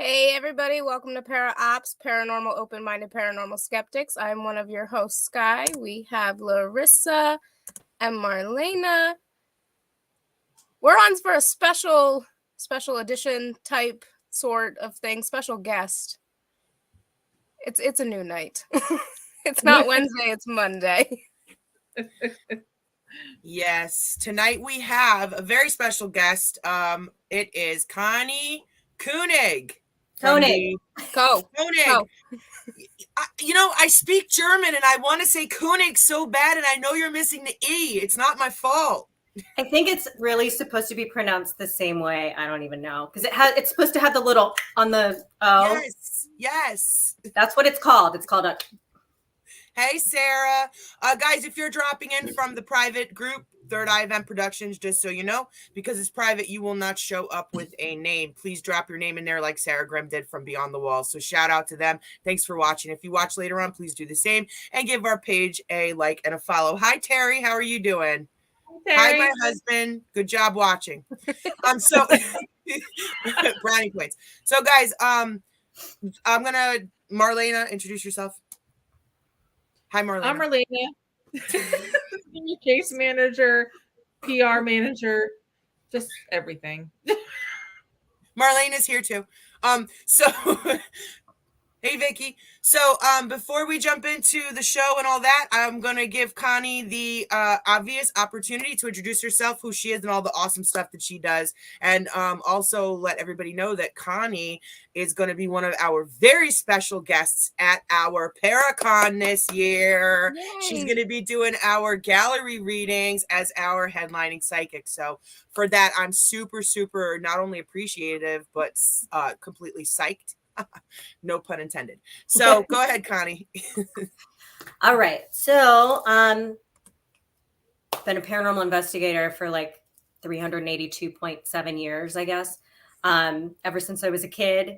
Hey everybody, welcome to Para-Ops, Paranormal Open-Minded Paranormal Skeptics. I'm one of your hosts, Sky. We have Larissa and Marlena. We're on for a special edition type sort of thing, special guest. It's a new night. It's not Wednesday, it's Monday. Yes, tonight we have a very special guest. It is Cahni Konig. Konig. Konig. I speak German and I want to say Konig so bad, and I know you're missing the E. It's not my fault. I think it's really supposed to be pronounced the same way. I don't even know, because it's supposed to have the little on the O. Yes. That's what it's called. It's called a. Hey, Sarah. Guys, if you're dropping in from the private group, Third Eye Event Productions, just so you know, because it's private, you will not show up with a name. Please drop your name in there like Sarah Grimm did from Beyond the Walls. So shout out to them. Thanks for watching. If you watch later on, please do the same and give our page a like and a follow. Hi, Terry. How are you doing? Hi, my husband. Good job watching. So brownie points. So, guys, I'm gonna Marlena, introduce yourself. Hi, Marlena. I'm Marlena. Senior case manager, PR manager, just everything. Marlena's here too. So hey, Vicky. So, before we jump into the show and all that, I'm going to give Cahni the obvious opportunity to introduce herself, who she is, and all the awesome stuff that she does. And also let everybody know that Cahni is going to be one of our very special guests at our Paracon this year. Yay. She's going to be doing our gallery readings as our headlining psychic. So for that, I'm super, super not only appreciative, but completely psyched. No pun intended. So go ahead, Cahni. All right. So been a paranormal investigator for like 382.7 years, I guess, ever since I was a kid.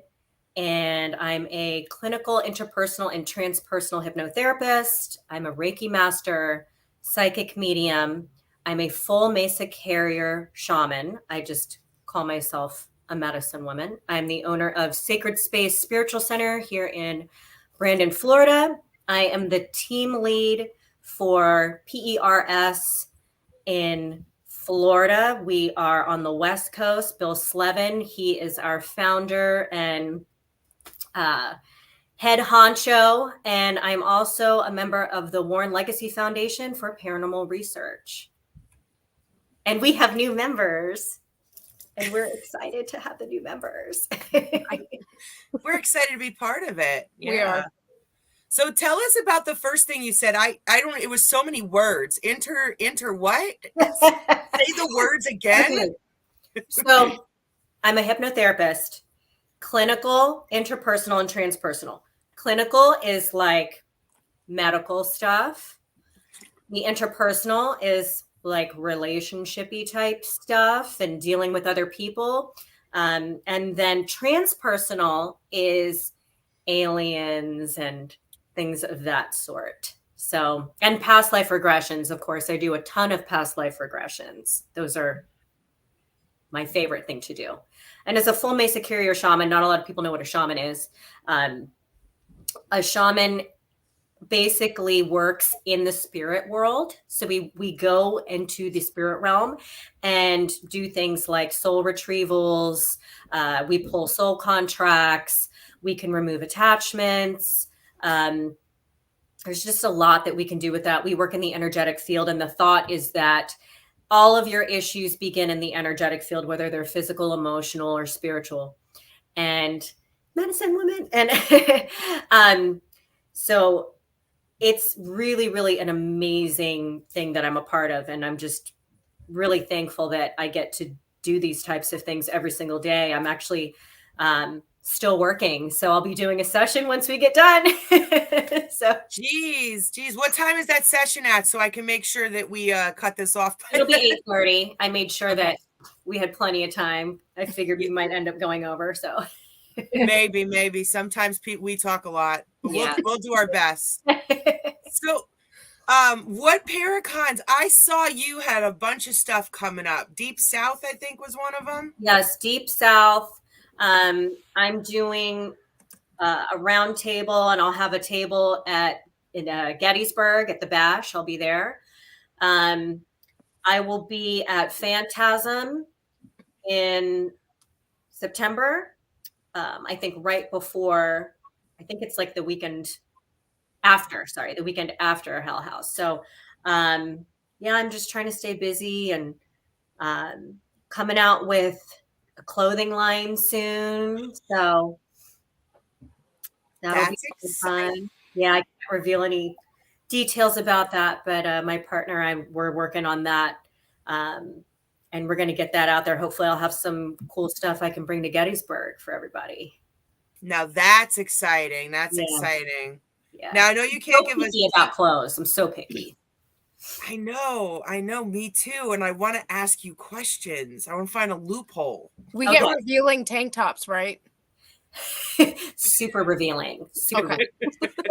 And I'm a clinical, interpersonal, and transpersonal hypnotherapist. I'm a Reiki master, psychic medium. I'm a full Mesa carrier shaman. I just call myself a medicine woman. I'm the owner of Sacred Space Spiritual Center here in Brandon, Florida. I am the team lead for P.A.R.A.Normal in Florida. We are on the West Coast. Bill Slevin, he is our founder and head honcho. And I'm also a member of the Warren Legacy Foundation for Paranormal Research. And we have new members. And we're excited to have the new members. We're excited to be part of it. Yeah. We are. So tell us about the first thing you said. I don't. It was so many words. Enter what? Say the words again. Okay. So I'm a hypnotherapist, clinical, interpersonal, and transpersonal. Clinical is like medical stuff. The interpersonal is like relationshipy type stuff and dealing with other people. And then transpersonal is aliens and things of that sort. So, and past life regressions, of course, I do a ton of past life regressions. Those are my favorite thing to do. And as a full Mesa carrier shaman, not a lot of people know what a shaman is. A shaman basically works in the spirit world. So we go into the spirit realm and do things like soul retrievals. We pull soul contracts. We can remove attachments. There's just a lot that we can do with that. We work in the energetic field. And the thought is that all of your issues begin in the energetic field, whether they're physical, emotional, or spiritual. And medicine women. And so it's really, really an amazing thing that I'm a part of. And I'm just really thankful that I get to do these types of things every single day. I'm actually still working. So I'll be doing a session once we get done. So Geez. What time is that session at? So I can make sure that we cut this off. It'll be 8:30. I made sure that we had plenty of time. I figured we might end up going over. So maybe. Sometimes we talk a lot, but we'll do our best. So, what Paracons? I saw you had a bunch of stuff coming up. Deep South, I think, was one of them. Yes, Deep South. I'm doing a round table, and I'll have a table in Gettysburg at the Bash. I'll be there. I will be at Phantasm in September. I think right before, I think it's like the weekend after Hell House. So, yeah, I'm just trying to stay busy and coming out with a clothing line soon. So that'll be That's exciting. fun. Yeah, I can't reveal any details about that, but my partner, we're working on that. And we're going to get that out there. Hopefully I'll have some cool stuff I can bring to Gettysburg for everybody. Now that's exciting. That's Yeah. exciting. Yeah. Now I know you I'm can't so give us. picky about clothes. I'm so picky. I know, me too. And I want to ask you questions. I want to find a loophole. We Okay. get revealing tank tops, right? Super revealing. Okay.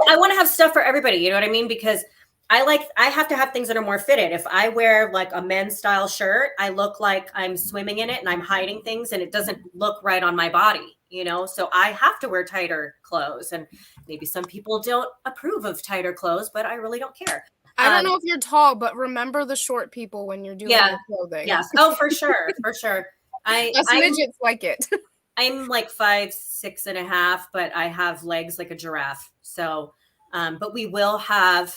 I want to have stuff for everybody. You know what I mean? Because I have to have things that are more fitted. If I wear like a men's style shirt, I look like I'm swimming in it and I'm hiding things and it doesn't look right on my body, you know? So I have to wear tighter clothes, and maybe some people don't approve of tighter clothes, but I really don't care. I don't know if you're tall, but remember the short people when you're doing your clothing. Yes. Oh, for sure. For sure. Us midgets like it. I'm like 5'6.5", but I have legs like a giraffe. So, but we will have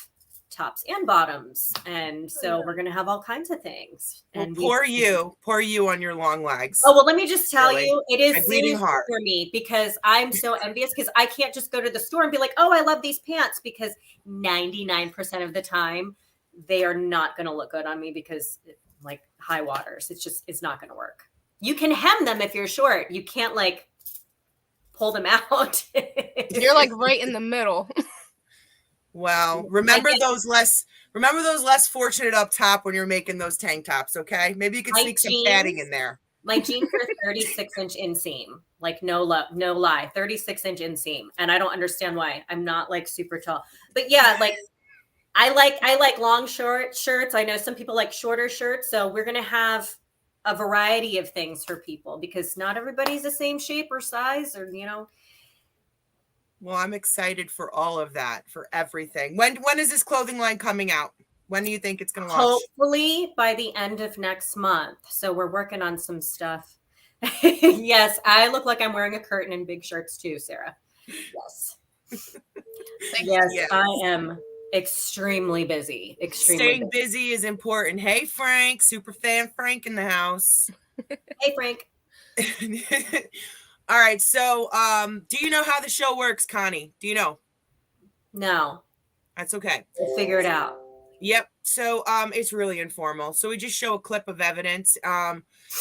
tops and bottoms, and so we're gonna have all kinds of things. Well, And poor you on your long legs. Oh, well, let me just tell Really? you, it is I'm bleeding sinister hard. for me because I'm so envious, because I can't just go to the store and be like, oh, I love these pants, because 99% of the time they are not going to look good on me, because like high waters, it's not going to work. You can hem them if you're short. You can't like pull them out. You're like right in the middle. Well, remember those less fortunate up top when you're making those tank tops, okay? Maybe you could sneak some padding in there. My jeans are 36-inch inseam, like no lie, 36-inch inseam, and I don't understand why. I'm not like super tall, but yeah, like I like long shirts. I know some people like shorter shirts, so we're gonna have a variety of things for people, because not everybody's the same shape or size, or you know. Well, I'm excited for all of that, for everything. When is this clothing line coming out? When do you think it's going to launch? Hopefully by the end of next month. So we're working on some stuff. Yes, I look like I'm wearing a curtain and big shirts too, Sarah. Yes. Yes, I am extremely busy. Staying busy is important. Hey, Frank, super fan Frank in the house. Hey, Frank. All right. So, do you know how the show works, Connie? Do you know? No. That's okay. We'll figure it out. Yep. So, it's really informal. So we just show a clip of evidence.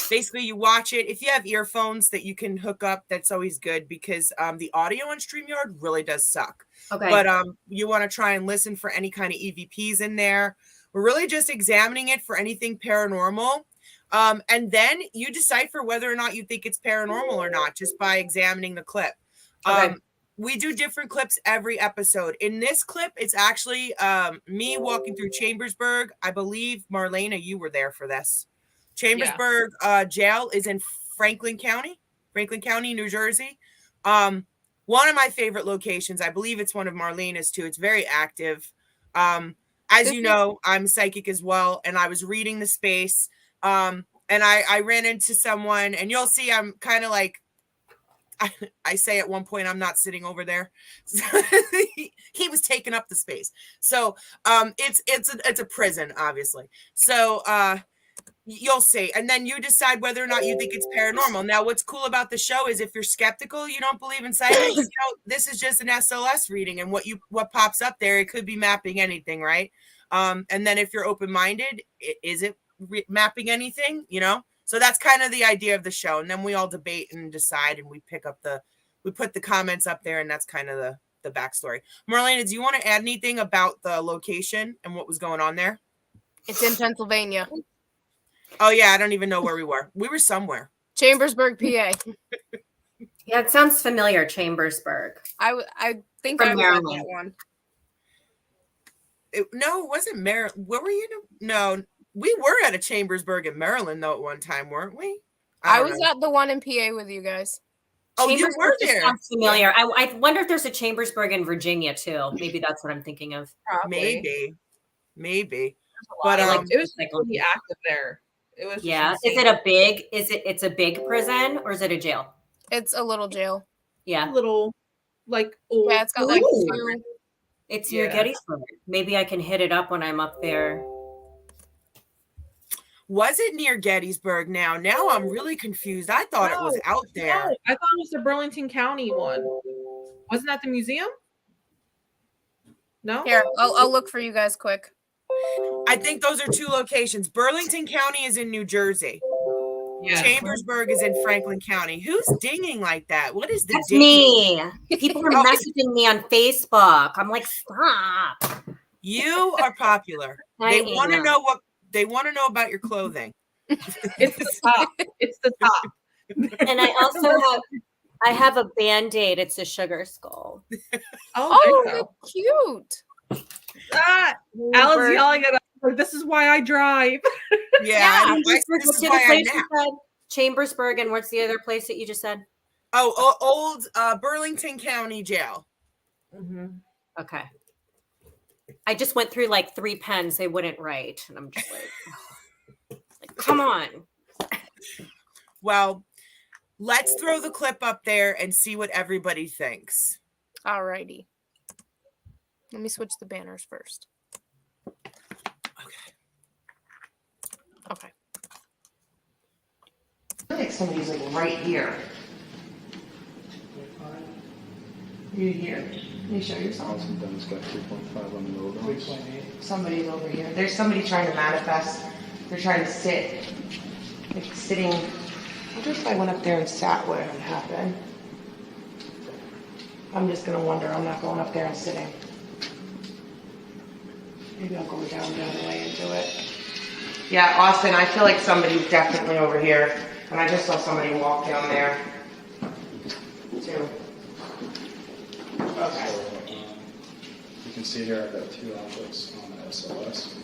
Basically you watch it. If you have earphones that you can hook up, that's always good, because the audio on StreamYard really does suck. Okay. But you want to try and listen for any kind of EVPs in there. We're really just examining it for anything paranormal. And then you decipher whether or not you think it's paranormal or not, just by examining the clip. Okay. We do different clips every episode. In this clip, it's actually me walking through Chambersburg. I believe, Marlena, you were there for this. Chambersburg jail is in Franklin County, New Jersey. One of my favorite locations. I believe it's one of Marlena's too. It's very active. As you know, I'm psychic as well, and I was reading the space. And I ran into someone, and you'll see I'm kind of like, I say at one point, I'm not sitting over there. He was taking up the space. So it's a prison, obviously. So you'll see. And then you decide whether or not you think it's paranormal. Now, what's cool about the show is if you're skeptical, you don't believe in psychics, this is just an SLS reading, and what pops up there, it could be mapping anything, right? And then if you're open-minded, is it mapping anything, So that's kind of the idea of the show. And then we all debate and decide, and we put the comments up there, and that's kind of the backstory. Marlena, do you want to add anything about the location and what was going on there? It's in Pennsylvania. Oh yeah, I don't even know where we were. We were somewhere. Chambersburg, PA. Yeah, it sounds familiar, Chambersburg. I think From I was Maryland. at that one. No, it wasn't Maryland. Where were you? No, we were at a Chambersburg in Maryland, though, at one time, weren't we? I was at the one in PA with you guys. Oh, you Chambersburg were just there. sounds familiar. I wonder if there's a Chambersburg in Virginia too. Maybe that's what I'm thinking of. Probably. Maybe. But They like it was like really active there. It was just yeah. Is insane. it a big? It's a big prison or is it a jail? It's a little jail. Yeah, little like old. Yeah, it's got like Ooh. 2. it's near Yeah. Gettysburg. Maybe I can hit it up when I'm up there. Was it near Gettysburg now? Now I'm really confused. I thought it was out there. No, I thought it was the Burlington County one. Wasn't that the museum? No? Here, I'll look for you guys quick. I think those are two locations. Burlington County is in New Jersey. Yeah. Chambersburg is in Franklin County. Who's dinging like that? What is the That's ding? me. People are Oh, messaging me on Facebook. I'm like, stop. You are popular. They want to know what they want to know about your clothing. It's the top. It's the top. And I also have a Band-Aid. It's a sugar skull. Oh, there you go. that's cute. Alan's Bird. yelling at us. Like, this is why I drive. Yeah. What's This is the why other I place you nap. said? Chambersburg, and what's the other place that you just said? Oh, old Burlington County Jail. Mm-hmm. Okay. I just went through like 3 pens they wouldn't write. And I'm just like, come on. Well, let's throw the clip up there and see what everybody thinks. Alrighty. Let me switch the banners first. Okay. I feel like somebody's like right here. You here? Can you show yourself? Sometimes got 2.5 on the load. 3.8. Somebody's over here. There's somebody trying to manifest. They're trying to sit. Like sitting. I wonder if I went up there and sat, what would happen? I'm just gonna wonder. I'm not going up there and sitting. Maybe I'll go down the other way and do it. Yeah, Austin, I feel like somebody's definitely over here. And I just saw somebody walk down there. Too. Okay. You can see here I've got 2 objects on the SLS.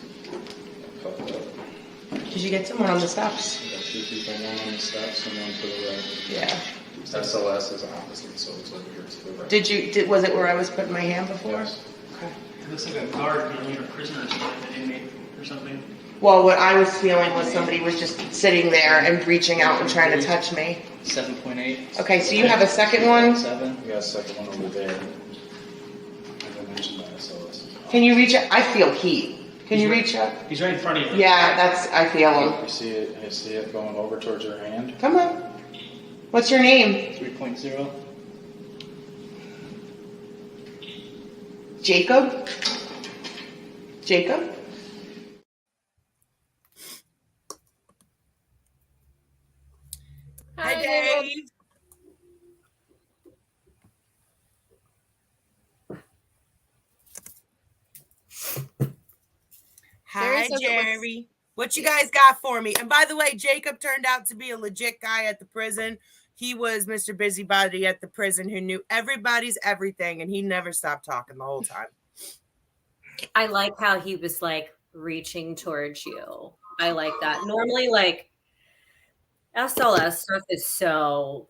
Did you get someone on the steps? I've got 2 people, one on the steps and one to the right. Yeah. SLS is opposite, so it's over here to the right. Was it where I was putting my hand before? Yes. Okay. It looks like a guard being a prisoner or something, an inmate or something. Well, what I was feeling was somebody was just sitting there and reaching out and trying to touch me. 7.8. Okay, so you have a second one? 7. We got a second one over there. As I mentioned, the SLS. Can you reach out? I feel heat. Can you reach out? He's right in front of you. Yeah, I feel him. You see it? I see it going over towards your hand. Come on. What's your name? 3.0. Jacob? Jacob? Hi, Dave. Hi, Jerry. What you guys got for me? And by the way, Jacob turned out to be a legit guy at the prison. He was Mr. Busybody at the prison who knew everybody's everything, and he never stopped talking the whole time. I like how he was like reaching towards you. I like that. Normally, like SLS stuff is so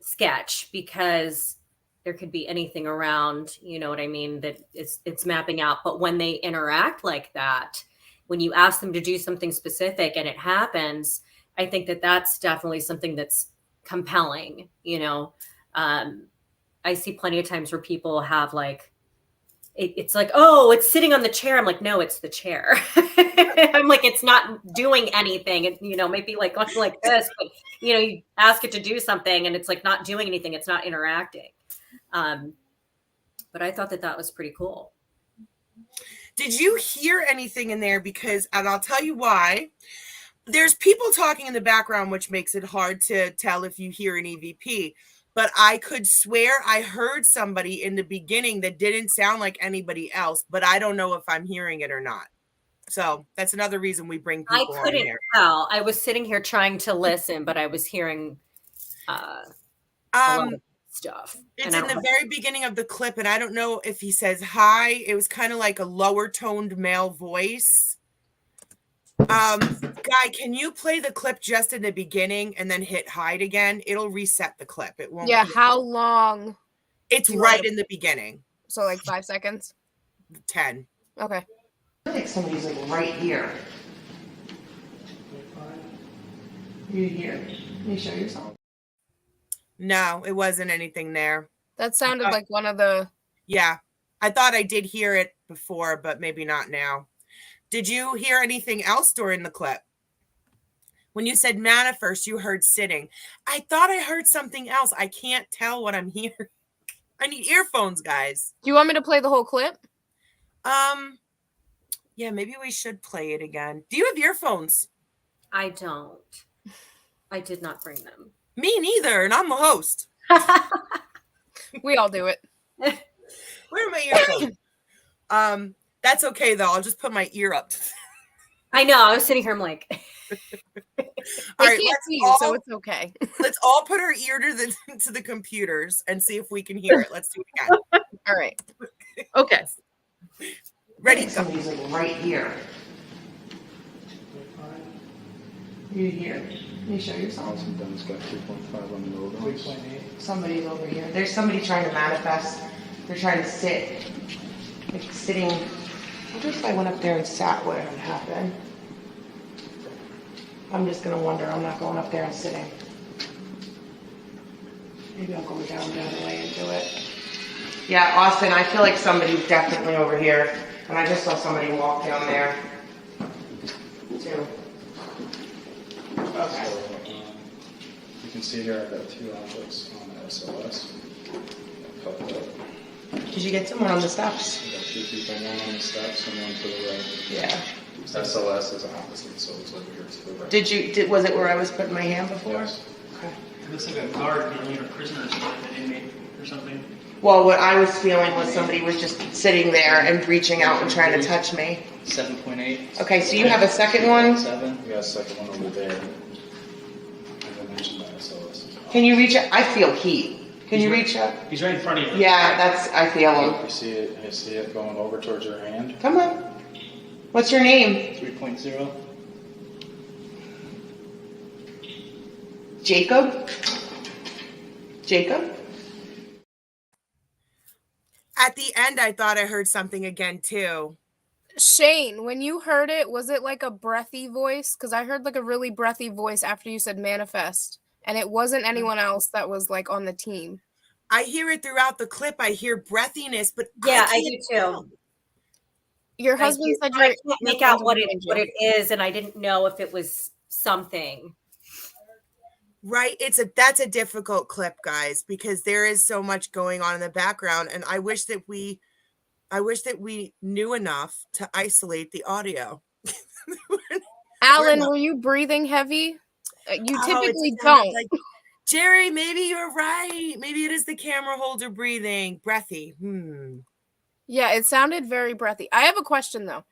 sketch because there could be anything around, you know what I mean, that it's mapping out. But when they interact like that, when you ask them to do something specific and it happens, I think that that's definitely something that's compelling. You know, I see plenty of times where people have like, it's like, oh, it's sitting on the chair. I'm like, no, it's the chair. I'm like, it's not doing anything. It, you know, maybe like this, but you know, you ask it to do something and it's like not doing anything. It's not interacting. But I thought that was pretty cool. Did you hear anything in there? Because, and I'll tell you why. There's people talking in the background, which makes it hard to tell if you hear an EVP. But I could swear I heard somebody in the beginning that didn't sound like anybody else, but I don't know if I'm hearing it or not. So that's another reason we bring people I couldn't on here. tell. I was sitting here trying to listen, but I was hearing a lot of stuff. It's in the very beginning of the clip, and I don't know if he says hi. It was kind of like a lower toned male voice. Guy, can you play the clip just in the beginning and then hit hide again? It'll reset the clip. It won't. Yeah, how long? It's you right wanna- in the beginning. So like 5 seconds? 10. Okay. I feel like somebody's like right here. You here? Can you show yourself? No, it wasn't anything there. That sounded like one of the... Yeah, I thought I did hear it before, but maybe not now. Did you hear anything else during the clip? When you said manifest, you heard sitting. I thought I heard something else. I can't tell what I'm hearing. I need earphones, guys. Do you want me to play the whole clip? Yeah, maybe we should play it again. Do you have earphones? I don't. I did not bring them. Me neither, and I'm the host. We all do it. Where are my earphones? That's okay though. I'll just put my ear up. I know. I was sitting here. I'm like, They All right, can't see you, so it's okay. let's all put our ear to the computers and see if we can hear it. Let's do it again. All right. Okay. Ready? Go. Somebody's like right here. You here? Can you show yourself? Awesome, Ben's got 2.5 on the logo. 3.8. Somebody's over here. There's somebody trying to manifest. They're trying to sit. Like sitting. I wonder if I went up there and sat, what would happen? I'm just gonna wonder. I'm not going up there and sitting. Maybe I'll go down the other way and do it. Yeah, Austin, I feel like somebody's definitely over here. And I just saw somebody walk down there. Too. Okay. You can see here I've got 2 objects on the SOS. Coupled up. Did you get someone on the steps? I've got 2 people, one on the steps and one to the right. Yeah. SOS is opposite, so it's over here to the right. Was it where I was putting my hand before? Yes. Okay. It looks like a guard being a prisoner or something, an inmate or something. Well, what I was feeling was somebody was just sitting there and reaching out and trying to touch me. 7.8. Okay, so you have a second one? 7. We got a second one over there. As I mentioned, that SOS is Can you reach out? I feel heat. Can you reach out? He's right in front of you. Yeah, I feel him. You see it? I see it going over towards your hand. Come on. What's your name? 3.0. Jacob? Jacob? At the end, I thought I heard something again too. Shane, when you heard it, was it like a breathy voice? Because I heard like a really breathy voice after you said manifest. And it wasn't anyone else that was like on the team. I hear it throughout the clip. I hear breathiness, but yeah, I can't do tell. too. Your husband said I your can't make out what it is, and I didn't know if it was something. Right, that's a difficult clip, guys, because there is so much going on in the background, and I wish that we knew enough to isolate the audio. Alan, not- were you breathing heavy? You Oh, it typically sounded don't. like- Jerry, maybe you're right. Maybe it is the camera holder breathing, breathy. Yeah, it sounded very breathy. I have a question though.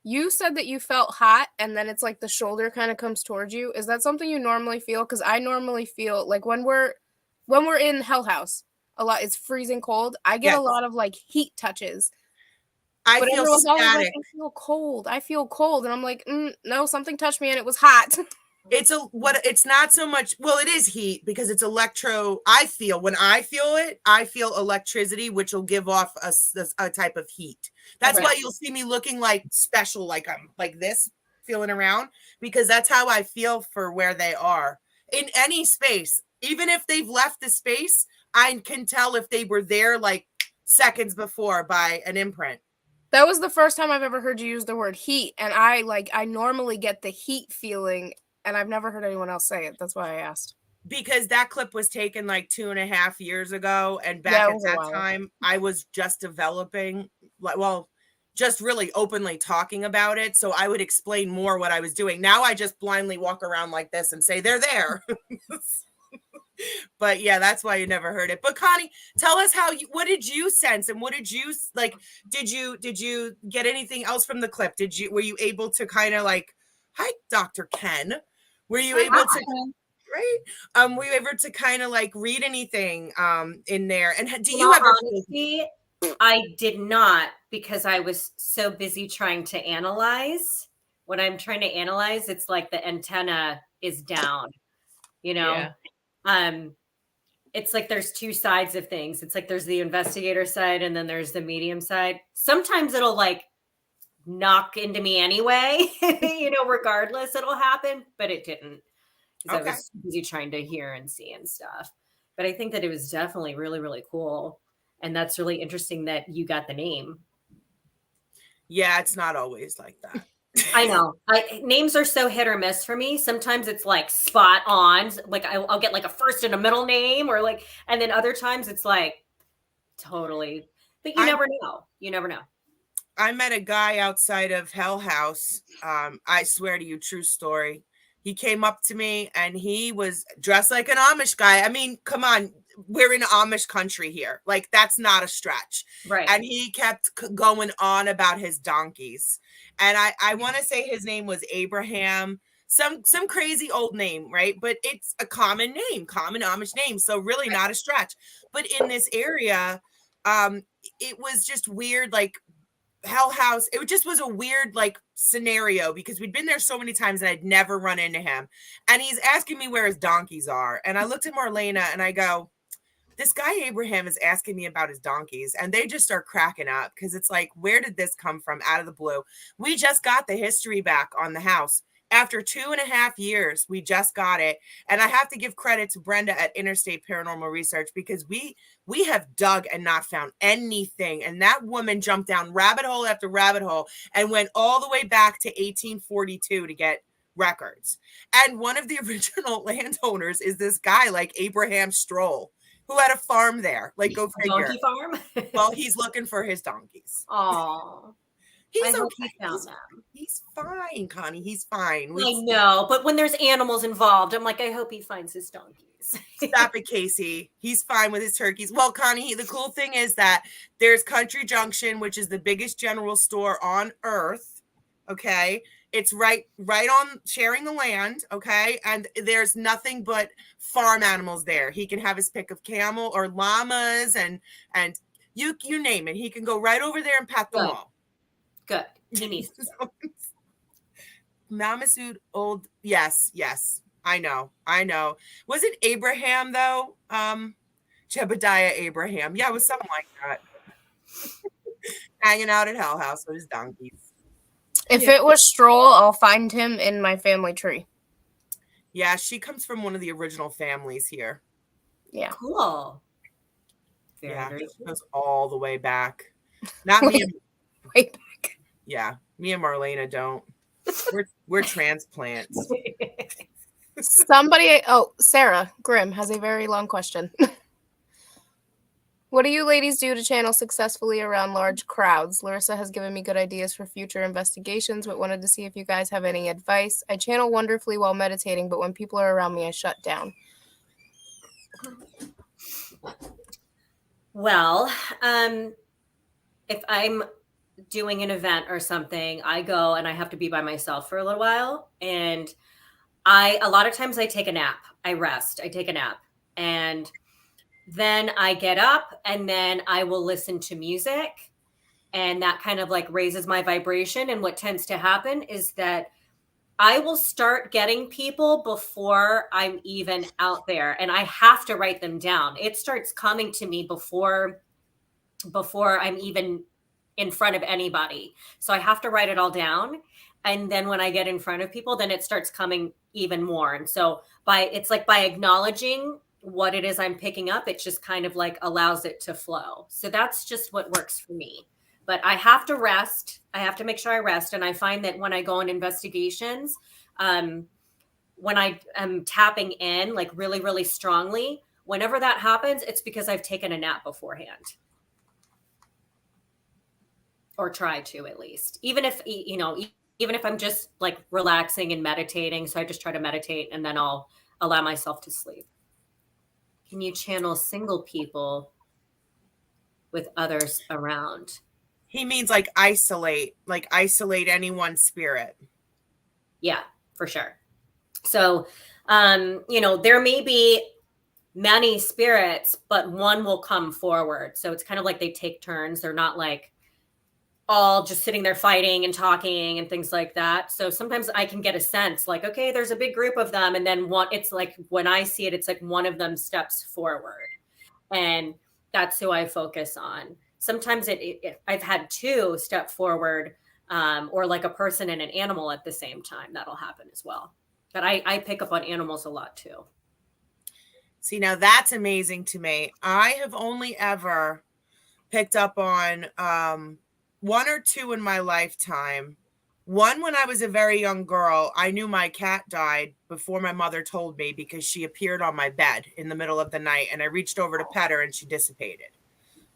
You said that you felt hot and then it's like the shoulder kind of comes towards you. Is that something you normally feel? Because I normally feel like when we're in Hell House, a lot it's freezing cold. I get Yes. a lot of like heat touches. I But feel everyone's always like, static. I feel cold. And I'm like, no, something touched me and it was hot. It's not so much, well, it is heat because it's I feel electricity, which will give off a type of heat. That's Okay. why you'll see me looking like special, like I'm like this, feeling around, because that's how I feel for where they are in any space. Even if they've left the space, I can tell if they were there like seconds before by an imprint. That was the first time I've ever heard you use the word heat. And I normally get the heat feeling. And I've never heard anyone else say it. That's why I asked. Because that clip was taken like 2.5 years ago. And back at that time, I was just developing, just really openly talking about it. So I would explain more what I was doing. Now I just blindly walk around like this and say, they're there. But yeah, that's why you never heard it. But Cahni, tell us what did you sense? And what did you like? Did you get anything else from the clip? Were you able to kind of like, hi, Dr. Ken? Were you able to, right? Were you able to kind of like read anything in there? And do you ever? Honestly, I did not, because I was so busy trying to analyze when I'm trying to analyze, it's like the antenna is down, you know? Yeah. It's like there's two sides of things. It's like there's the investigator side and then there's the medium side. Sometimes it'll like knock into me anyway, regardless it'll happen, but it didn't because I Okay. was busy trying to hear and see and stuff. But I think that it was definitely really, really cool. And that's really interesting that you got the name. Yeah, it's not always like that. I know. Names are so hit or miss for me. Sometimes it's like spot on. Like I'll get like a first and a middle name or like, and then other times it's like totally, but you never know. You never know. I met a guy outside of Hell House. I swear to you, true story. He came up to me and he was dressed like an Amish guy. I mean, come on, we're in Amish country here. Like, that's not a stretch. Right. And he kept going on about his donkeys. And I want to say his name was Abraham, some crazy old name, right? But it's a common name, common Amish name. So really not a stretch. But in this area, it was just weird, like, Hell House, it just was a weird like scenario because we'd been there so many times and I'd never run into him. And he's asking me where his donkeys are. And I looked at Marlena and I go, this guy Abraham is asking me about his donkeys. And they just start cracking up because it's like, where did this come from out of the blue? We just got the history back on the house. After 2.5 years, we just got it. And I have to give credit to Brenda at Interstate Paranormal Research because we have dug and not found anything. And that woman jumped down rabbit hole after rabbit hole and went all the way back to 1842 to get records. And one of the original landowners is this guy like Abraham Stroll, who had a farm there. Like, go figure. Donkey farm? Well, he's looking for his donkeys. Oh. He's I hope okay. he found them. He's fine, Connie. He's fine. I know, but when there's animals involved, I'm like, I hope he finds his donkeys. Stop it, Casey. He's fine with his turkeys. Well, Connie, the cool thing is that there's Country Junction, which is the biggest general store on earth. Okay. It's right on sharing the land. Okay. And there's nothing but farm animals there. He can have his pick of camel or llamas and you name it. He can go right over there and pet them all. Good. He needs to. Mamasood old. Yes. I know. Was it Abraham though? Jebediah Abraham. Yeah, it was something like that. Hanging out at Hell House with his donkeys. If it was Stroll, I'll find him in my family tree. Yeah, she comes from one of the original families here. Yeah. Cool. Very she goes all the way back. Not me. Way back. Yeah, me and Marlena don't. We're transplants. Sarah Grimm has a very long question. What do you ladies do to channel successfully around large crowds? Larissa has given me good ideas for future investigations, but wanted to see if you guys have any advice. I channel wonderfully while meditating, but when people are around me, I shut down. Well, if I'm doing an event or something, I go and I have to be by myself for a little while. And a lot of times I take a nap. I rest. I take a nap. And then I get up and then I will listen to music. And that kind of like raises my vibration. And what tends to happen is that I will start getting people before I'm even out there. And I have to write them down. It starts coming to me before I'm even in front of anybody. So I have to write it all down. And then when I get in front of people, then it starts coming even more. And so it's like by acknowledging what it is I'm picking up, it just kind of like allows it to flow. So that's just what works for me. But I have to rest. I have to make sure I rest. And I find that when I go on investigations, when I am tapping in like really, really strongly, whenever that happens, it's because I've taken a nap beforehand. Or try to, at least. Even if I'm just like relaxing and meditating. So I just try to meditate and then I'll allow myself to sleep. Can you channel single people with others around? He means like isolate any one spirit. Yeah, for sure. So, there may be many spirits, but one will come forward. So it's kind of like they take turns. They're not like all just sitting there fighting and talking and things like that. So sometimes I can get a sense like, okay, there's a big group of them. And then it's like, when I see it, it's like one of them steps forward, and that's who I focus on. Sometimes I've had two step forward, or like a person and an animal at the same time. That'll happen as well. But I pick up on animals a lot too. See, now that's amazing to me. I have only ever picked up on one or two in my lifetime. One, when I was a very young girl, I knew my cat died before my mother told me, because she appeared on my bed in the middle of the night, and I reached over to pet her and she dissipated.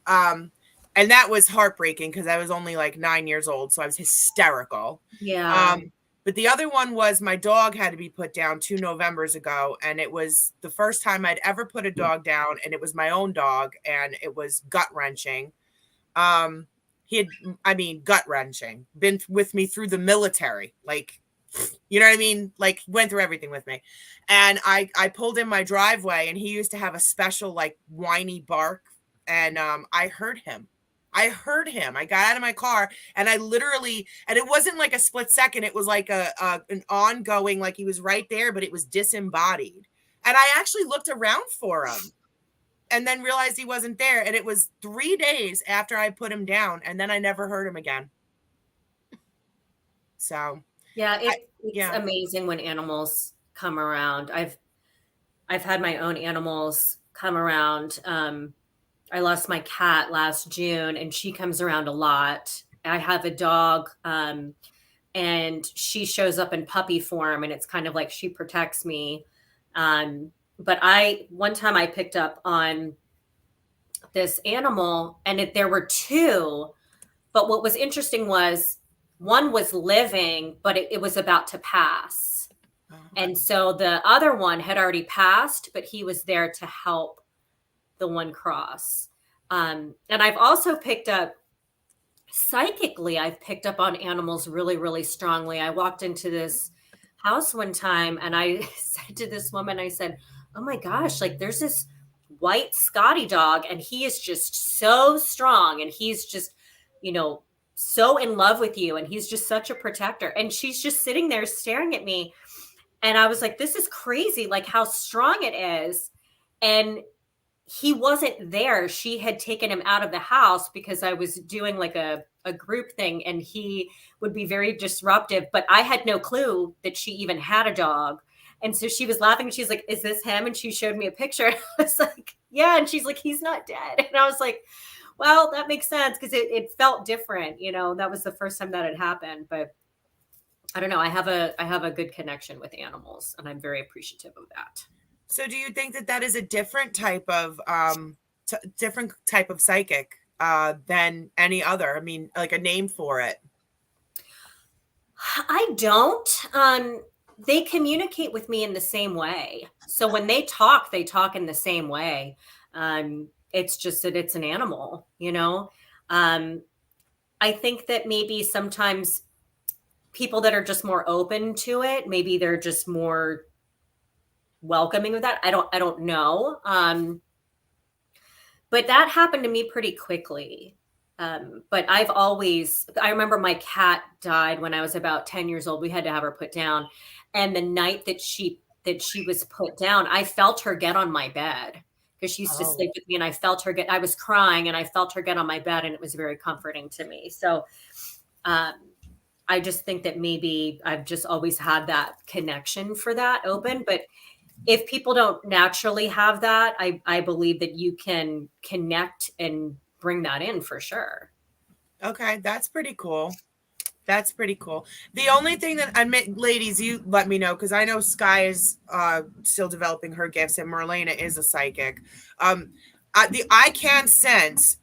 And that was heartbreaking because I was only like 9 years old, so I was hysterical. Yeah. But the other one was my dog had to be put down 2 Novembers ago, and it was the first time I'd ever put a dog down, and it was my own dog, and it was gut-wrenching. Gut-wrenching. Been with me through the military, like, you know what I mean? Like, went through everything with me. And I pulled in my driveway, and he used to have a special, like, whiny bark, and I heard him. I got out of my car, and I literally, and it wasn't like a split second. It was like an ongoing, like he was right there, but it was disembodied. And I actually looked around for him and then realized he wasn't there. And it was 3 days after I put him down, and then I never heard him again. So yeah, it's amazing when animals come around. I've had my own animals come around. I lost my cat last June, and she comes around a lot. I have a dog, and she shows up in puppy form, and it's kind of like she protects me. But one time I picked up on this animal, and there were two, but what was interesting was one was living, but it was about to pass. And so the other one had already passed, but he was there to help the one cross. And I've also picked up psychically, I've picked up on animals really, really strongly. I walked into this house one time, and I said to this woman, I said, oh my gosh, like there's this white Scotty dog, and he is just so strong, and he's just, so in love with you, and he's just such a protector. And she's just sitting there staring at me. And I was like, this is crazy, like how strong it is. And he wasn't there. She had taken him out of the house because I was doing like a group thing, and he would be very disruptive, but I had no clue that she even had a dog. And so she was laughing, and she's like, is this him? And she showed me a picture. I was like, yeah. And she's like, he's not dead. And I was like, well, that makes sense, because it felt different. That was the first time that had happened. But I don't know. I have a good connection with animals, and I'm very appreciative of that. So do you think that is a different type of psychic than any other? I mean, like a name for it? I don't. They communicate with me in the same way. So when they talk in the same way. It's just that it's an animal, I think that maybe sometimes people that are just more open to it, maybe they're just more welcoming of that. I don't know. But that happened to me pretty quickly. But I remember my cat died when I was about 10 years old. We had to have her put down. And the night that she was put down, I felt her get on my bed, because she used to sleep with me, and I felt her I was crying, and I felt her get on my bed, and it was very comforting to me. So, I just think that maybe I've just always had that connection for that open, but if people don't naturally have that, I believe that you can connect and bring that in for sure. Okay, that's pretty cool. The only thing that ladies, you let me know, because I know Sky is still developing her gifts, and Marlena is a psychic. I can sense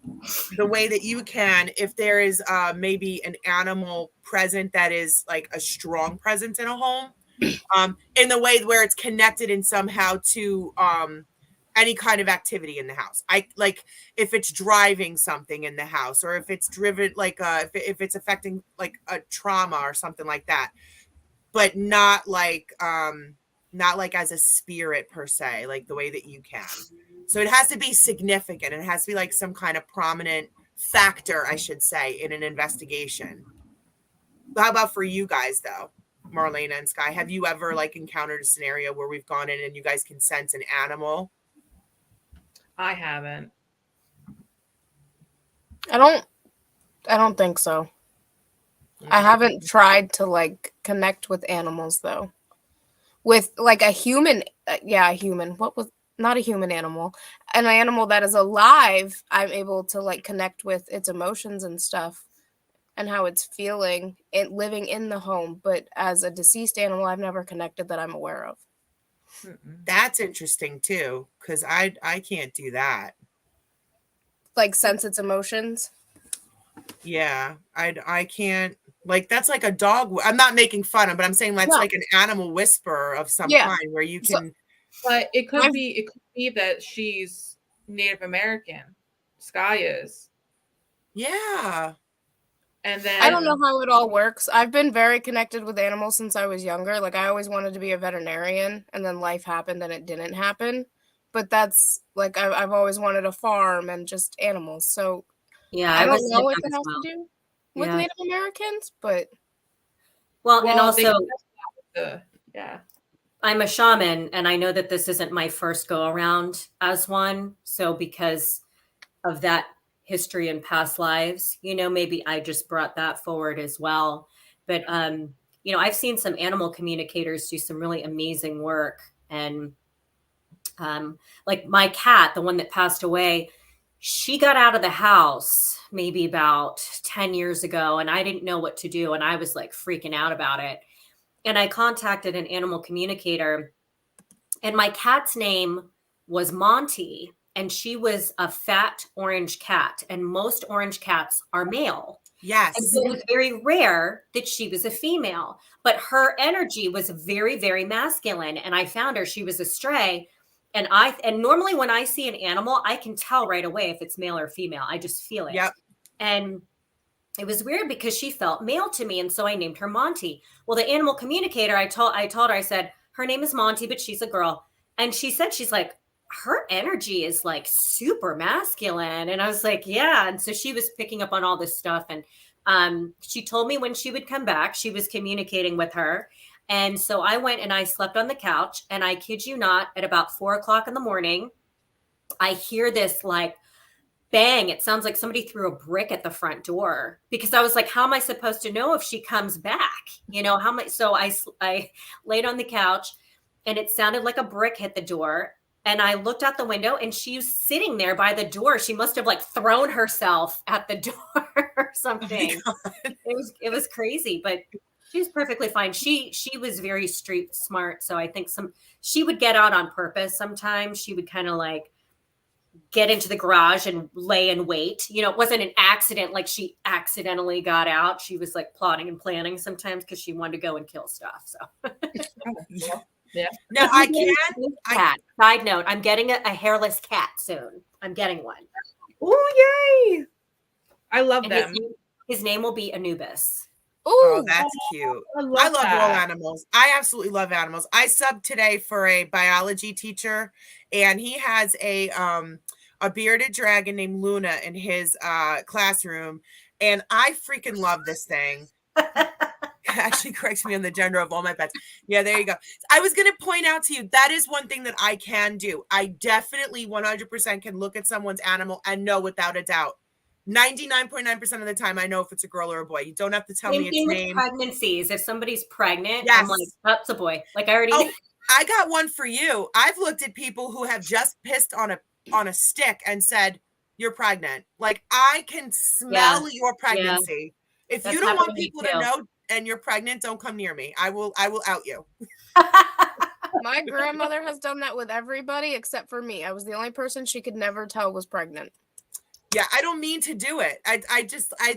the way that you can, if there is maybe an animal present that is like a strong presence in a home, in the way where it's connected in somehow to any kind of activity in the house. I like if it's driving something in the house, or if it's driven, like if it's affecting like a trauma or something like that, but not like as a spirit per se, like the way that you can. So it has to be significant. It has to be like some kind of prominent factor, I should say, in an investigation. How about for you guys though, Marlena and Sky? Have you ever like encountered a scenario where we've gone in and you guys can sense an animal? I haven't. I don't think so. I haven't tried to like connect with animals though. With like a human, a human. What was not a human animal, an animal that is alive? I'm able to like connect with its emotions and stuff, and how it's feeling, it living in the home. But as a deceased animal, I've never connected that I'm aware of. That's interesting too, because I can't do that. Like sense its emotions. Yeah, I can't. Like that's like a dog. I'm not making fun of, but I'm saying that's No. like an animal whisperer of some Yeah. kind where you So- can. But it could be that she's Native American. Sky is. Yeah. And then I don't know how it all works. I've been very connected with animals since I was younger. Like I always wanted to be a veterinarian, and then life happened and it didn't happen. But that's like I've always wanted a farm and just animals. So Yeah, I don't was know like if that it as has well. to do with Yeah. Native Americans, but Well, and also yeah. I'm a shaman, and I know that this isn't my first go around as one. So because of that history and past lives, maybe I just brought that forward as well. But I've seen some animal communicators do some really amazing work, and like my cat, the one that passed away, she got out of the house maybe about 10 years ago, and I didn't know what to do, and I was like freaking out about it. And I contacted an animal communicator, and my cat's name was Monty, and she was a fat orange cat, and most orange cats are male. Yes. And so it was very rare that she was a female, but her energy was very, very masculine. And I found her, she was a stray. And normally when I see an animal, I can tell right away if it's male or female. I just feel it. Yep. And it was weird because she felt male to me. And so I named her Monty. Well, the animal communicator, I told her, I said, her name is Monty, but she's a girl. And she said, she's like, her energy is like super masculine. And I was like, yeah. And so she was picking up on all this stuff. And she told me when she would come back, she was communicating with her. And so I went and I slept on the couch, and I kid you not, at about 4:00 in the morning, I hear this like bang. It sounds like somebody threw a brick at the front door, because I was like, how am I supposed to know if she comes back? How much? So I laid on the couch, and it sounded like a brick hit the door. And I looked out the window, and she was sitting there by the door. She must have like thrown herself at the door or something. It was crazy, but she was perfectly fine. She was very street smart. So I think she would get out on purpose. Sometimes she would kind of like get into the garage and lay in wait. It wasn't an accident, like she accidentally got out. She was like plotting and planning sometimes because she wanted to go and kill stuff. So Yeah. No, I can't. Cat. Side note, I'm getting a hairless cat soon. I'm getting one. Oh, yay. I love And them. his name will be Anubis. Oh, that's cute. I I love that. all animals. I absolutely love animals. I subbed today for a biology teacher, and he has a bearded dragon named Luna in his classroom, and I freaking love this thing. Actually corrects me on the gender of all my pets. Yeah, there you go. I was going to point out to you, that is one thing that I can do. I definitely 100% can look at someone's animal and know without a doubt. 99.9% of the time, I know if it's a girl or a boy. You don't have to tell me its name. Pregnancies. If somebody's pregnant, Yes. I'm like, that's a boy. Like I already. Oh, I got one for you. I've looked at people who have just pissed on a stick and said, "You're pregnant." Like I can smell your pregnancy. Yeah. If you don't want people to know and you're pregnant, don't come near me. I will out you. My grandmother has done that with everybody except for me. I was the only person she could never tell was pregnant. Yeah, I don't mean to do it. I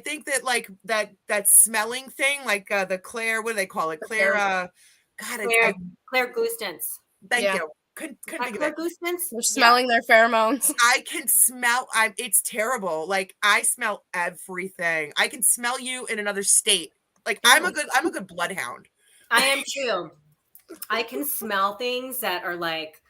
think that like that smelling thing, like the Claire, what do they call it? Claire, Claire Gustance. Thank you. Couldn't think Claire of it. Gustance? They're smelling their pheromones. I can smell. It's terrible. Like I smell everything. I can smell you in another state. Like I'm a good bloodhound. I am too. I can smell things that are like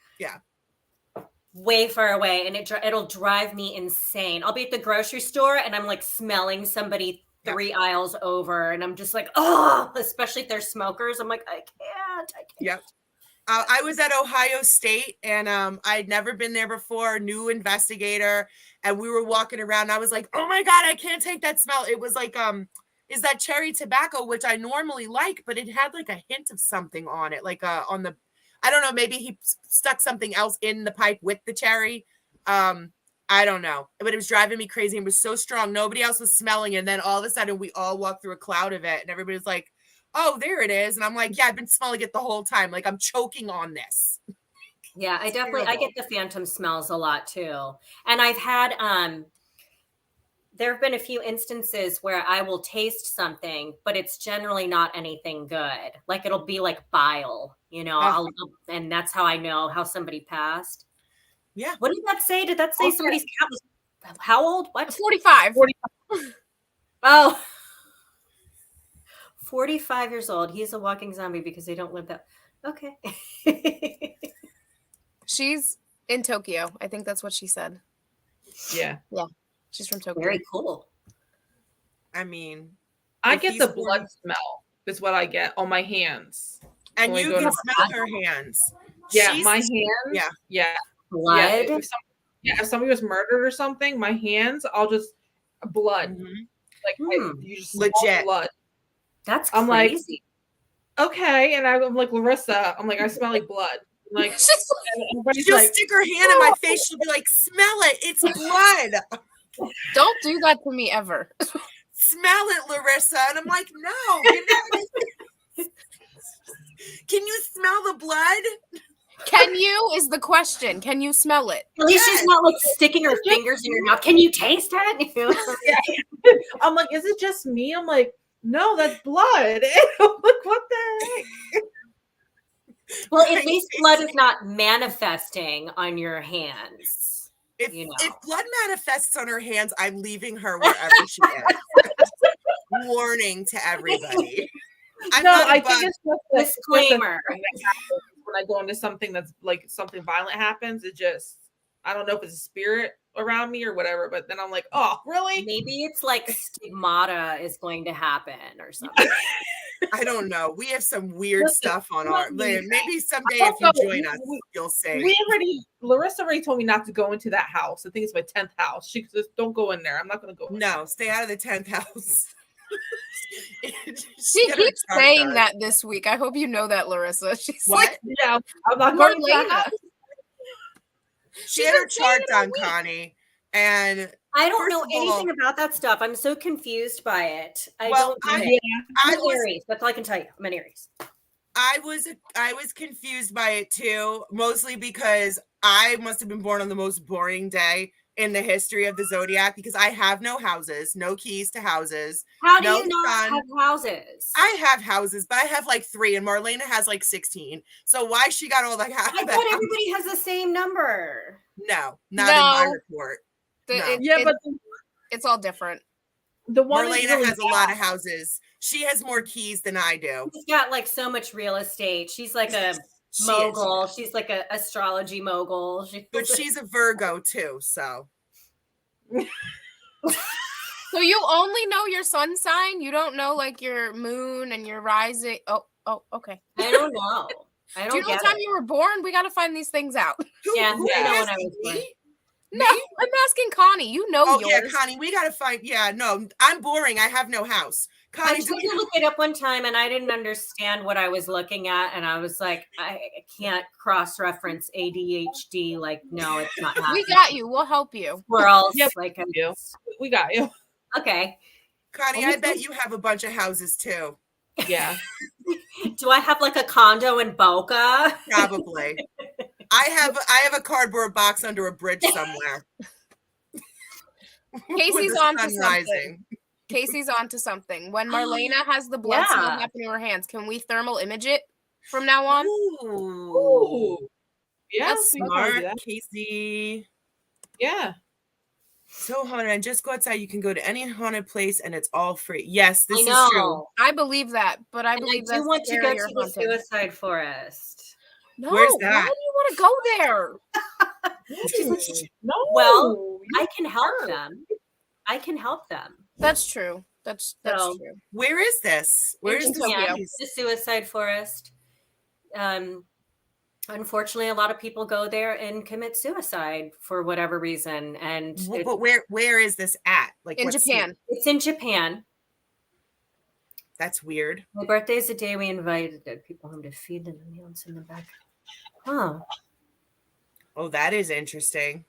way far away, and it'll drive me insane. I'll be at the grocery store and I'm like smelling somebody 3 aisles over, and I'm just like, oh, especially if they're smokers. I'm like, I can't. Yep. I was at Ohio State, and I'd never been there before, new investigator, and we were walking around, and I was like, oh my God, I can't take that smell. It was like, is that cherry tobacco, which I normally like, but it had like a hint of something on it, like on the, I don't know, maybe he stuck something else in the pipe with the cherry. I don't know, but it was driving me crazy. It was so strong. Nobody else was smelling it. And then all of a sudden we all walked through a cloud of it, and everybody was like, oh, there it is. And I'm like, yeah, I've been smelling it the whole time. Like, I'm choking on this. Yeah, I get the phantom smells a lot too. And I've had, there have been a few instances where I will taste something, but it's generally not anything good. Like, it'll be like bile, and that's how I know how somebody passed. Yeah. What did that say? Did that say somebody's cat was how old? What? 45. 45. Oh. 45 years old. He's a walking zombie because they don't live that. Okay. She's in Tokyo. I think that's what she said. Yeah. Yeah. She's from Tokyo. Very cool. I mean, I get the blood smell is what I get on my hands. And you can smell her hands. Yeah, my hands. Yeah. Blood. Yeah, if somebody was murdered or something, my hands, I'll just blood. Mm-hmm. Like you just legit blood. That's I'm crazy. Like, okay, and I'm like, Larissa, I'm like, I smell like blood. I'm like, she'll like, stick her hand in my face. She'll be like, smell it. It's blood. Don't do that to me ever. Smell it, Larissa. And I'm like, no. Can you smell the blood? Can you is the question. Can you smell it? At least she's not like sticking her fingers in your mouth. Can you taste it? I'm like, is it just me? I'm like, no, that's blood. Like, what the heck? Well, at least blood is not manifesting on your hands. If blood manifests on her hands, I'm leaving her wherever she is. Warning to everybody. I think it's just a disclaimer. When I go into something that's like something violent happens, it just, I don't know if it's a spirit around me or whatever, but then I'm like, oh, really? Maybe it's like stigmata is going to happen or something. I don't know. We have some weird stuff on our maybe someday if you join us, you'll say. Larissa already told me not to go into that house. I think it's my 10th house. She says, don't go in there. I'm not going to go in there. Stay out of the 10th house. She keeps saying that this week. I hope you know that, Larissa. She's like, yeah, I'm not going to that. She had her chart done, Connie. And I don't know anything about that stuff. I'm so confused by it. I'm Aries. That's all I can tell you. I'm an Aries. I was confused by it too, mostly because I must have been born on the most boring day in the history of the zodiac, because I have no houses, no keys to houses. How do you not have houses? I have houses, but I have like 3, and Marlena has like 16. So why she got all that? I thought everybody has the same number. No, not in my report. It's all different. The one Marlena has a lot of houses. She has more keys than I do. She's got like so much real estate. She's like a mogul. She's like an astrology mogul. But she's a Virgo too, so. So you only know your sun sign? You don't know like your moon and your rising? Oh, okay. I don't know. Do you know what time you were born? We got to find these things out. Who know when I was born. No, I'm asking Connie. You know yours. Yeah, Connie, we got to find. Yeah, no, I'm boring. I have no house. Connie, I tried to look it up one time and I didn't understand what I was looking at. And I was like, I can't cross-reference ADHD. Like, no, it's not happening. We got you. We'll help you. Squirrels. Yep, we got you. Okay. Connie, I bet you have a bunch of houses too. Yeah. Do I have like a condo in Boca? Probably. I have a cardboard box under a bridge somewhere. Casey's on to something. Casey's on to something. When Marlena has the blood smell happening in her hands, can we thermal image it from now on? Ooh. Yeah. That's smart, Casey. Yeah. So haunted, and just go outside. You can go to any haunted place, and it's all free. Yes, this is true. I believe that, but I believe I do want to go to the suicide forest. No, where's that? why do you want to go there? She's like, No. well, you I can help are. them. I can help them. That's true. That's So- true. Where is this? Where is In this? Tokyo. Yeah, the suicide forest. Unfortunately, a lot of people go there and commit suicide for whatever reason. And But where is this at? Like In what state? Japan. it's in Japan. That's weird. My birthday is the day we invited the people home to feed them the meals in the back. Huh. Oh, that is interesting.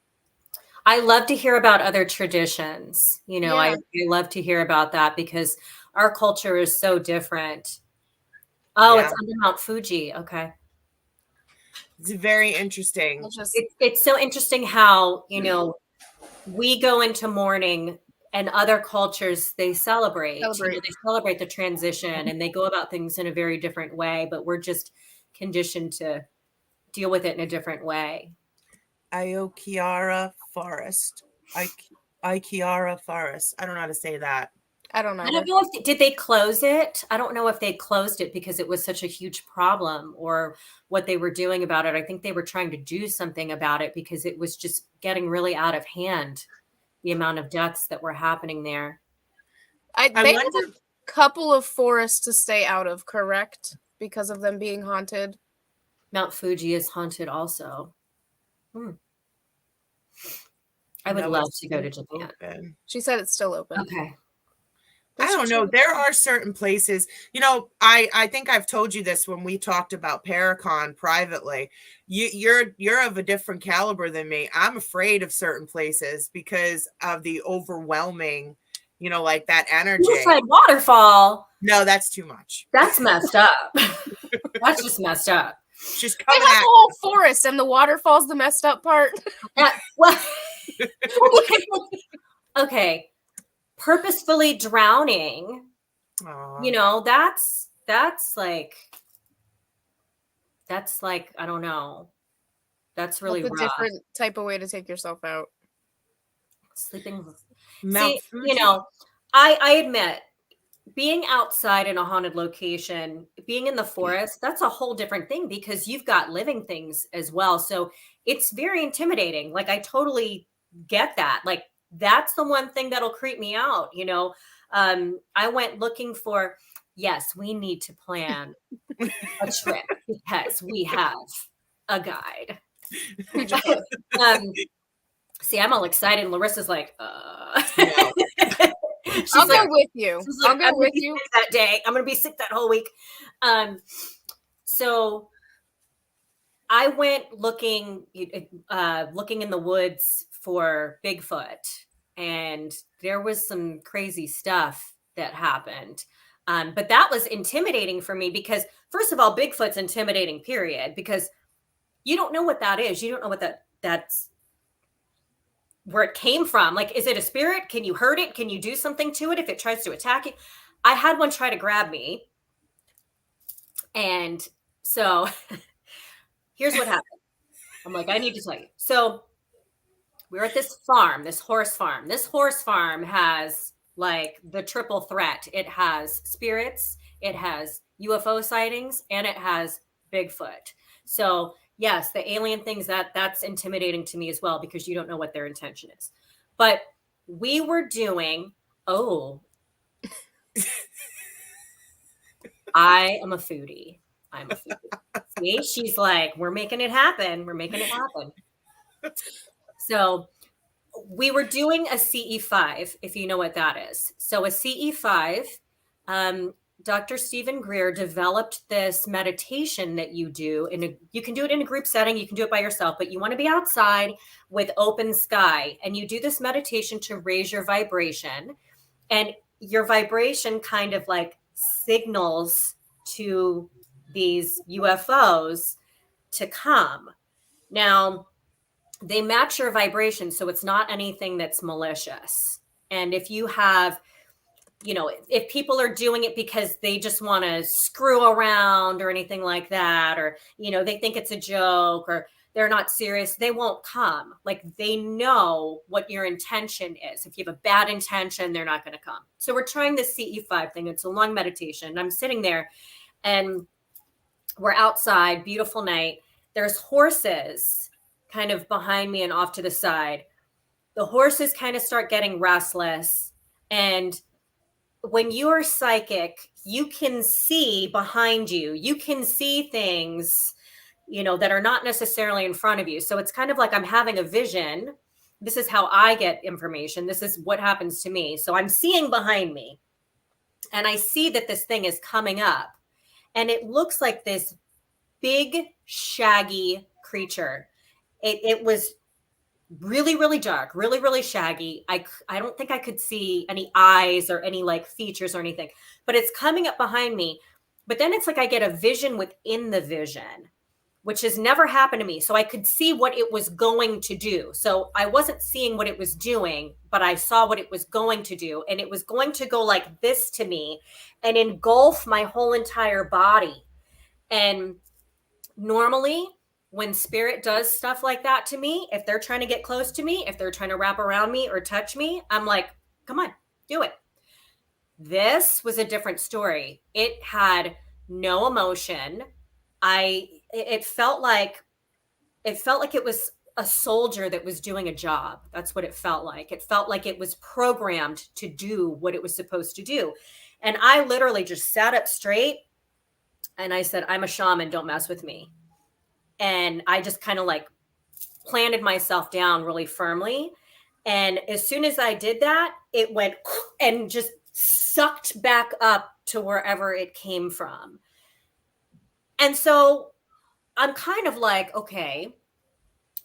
I love to hear about other traditions. You know, Yeah. I love to hear about that because our culture is so different. Oh, Yeah. it's under Mount Fuji. Okay. It's very interesting. It's just It's so interesting how, you know, we go into mourning and other cultures, they celebrate. You know, they celebrate the transition and they go about things in a very different way, but we're just conditioned to deal with it in a different way. Iokiara Forest. Ikiara Forest. I don't know how to say that. I don't know. I don't know if did they close it? I don't know if they closed it because it was such a huge problem or what they were doing about it. I think they were trying to do something about it because it was just getting really out of hand, the amount of deaths that were happening there. They wonder- have a couple of forests to stay out of, correct? Because of them being haunted. Mount Fuji is haunted also. I would No, love it's to go to still Japan. open. She said it's still open. Okay. I don't know. There are certain places, you know, I think I've told you this when we talked about Paracon privately. You're of a different caliber than me. I'm afraid of certain places because of the overwhelming, you know, like that energy. Suicide waterfall. No, that's too much. That's messed up. That's just messed up. She's They coming have at a whole forest, and the waterfall's the messed up part. Well, okay. Purposefully drowning, Aw. you know, that's like I don't know. That's really That's a rough. different type of way to take yourself out. Sleeping. Mount See, Fuji. you know, I admit being outside in a haunted location, being in the forest, that's a whole different thing because you've got living things as well. So it's very intimidating. Like I totally get that. Like that's the one thing that'll creep me out. You know, I went looking for, yes, we need to plan a trip because we have a guide. See, I'm all excited. And Larissa's like, No. I'll go with you. She's like, I'll go I'm gonna with be you. sick that day. I'm gonna be sick that whole week. So I went looking in the woods for Bigfoot, and there was some crazy stuff that happened. But that was intimidating for me because, first of all, Bigfoot's intimidating, period, because you don't know what that is. You don't know what that's where it came from. Like, is it a spirit? Can you hurt it? Can you do something to it if it tries to attack you? I had one try to grab me. And so here's what happened. I'm like, I need to tell you. So we're at this farm, this horse farm. This horse farm has like the triple threat. It has spirits, it has UFO sightings, and it has Bigfoot. So yes, the alien things that's intimidating to me as well because you don't know what their intention is. But we were doing, I am a foodie. I'm a foodie. See, she's like, we're making it happen. We're making it happen. So we were doing a CE5, if you know what that is. So a CE5, Dr. Stephen Greer developed this meditation that you do. You can do it in a group setting. You can do it by yourself, but you want to be outside with open sky. And you do this meditation to raise your vibration. And your vibration kind of like signals to these UFOs to come. Now, they match your vibration, so it's not anything that's malicious. And if you have, you know, if people are doing it because they just want to screw around or anything like that, or, you know, they think it's a joke or they're not serious, they won't come. Like they know what your intention is. If you have a bad intention, they're not going to come. So we're trying this CE5 thing. It's a long meditation. And I'm sitting there and we're outside, beautiful night. There's horses kind of behind me and off to the side. The horses kind of start getting restless. And when you are psychic, you can see behind you. You can see things, that are not necessarily in front of you. So it's kind of like I'm having a vision. This is how I get information. This is what happens to me. So I'm seeing behind me, and I see that this thing is coming up, and it looks like this big, shaggy creature. It was really, really dark, really, really shaggy. I don't think I could see any eyes or any like features or anything, but it's coming up behind me. But then it's like I get a vision within the vision, which has never happened to me. So I could see what it was going to do. So I wasn't seeing what it was doing, but I saw what it was going to do. And it was going to go like this to me and engulf my whole entire body. And normally, when spirit does stuff like that to me, if they're trying to get close to me, if they're trying to wrap around me or touch me, I'm like, come on, do it. This was a different story. It had no emotion. It felt like it was a soldier that was doing a job. That's what it felt like. It felt like it was programmed to do what it was supposed to do. And I literally just sat up straight and I said, I'm a shaman, don't mess with me. And I just kind of like planted myself down really firmly. And as soon as I did that, it went and just sucked back up to wherever it came from. And so I'm kind of like, okay,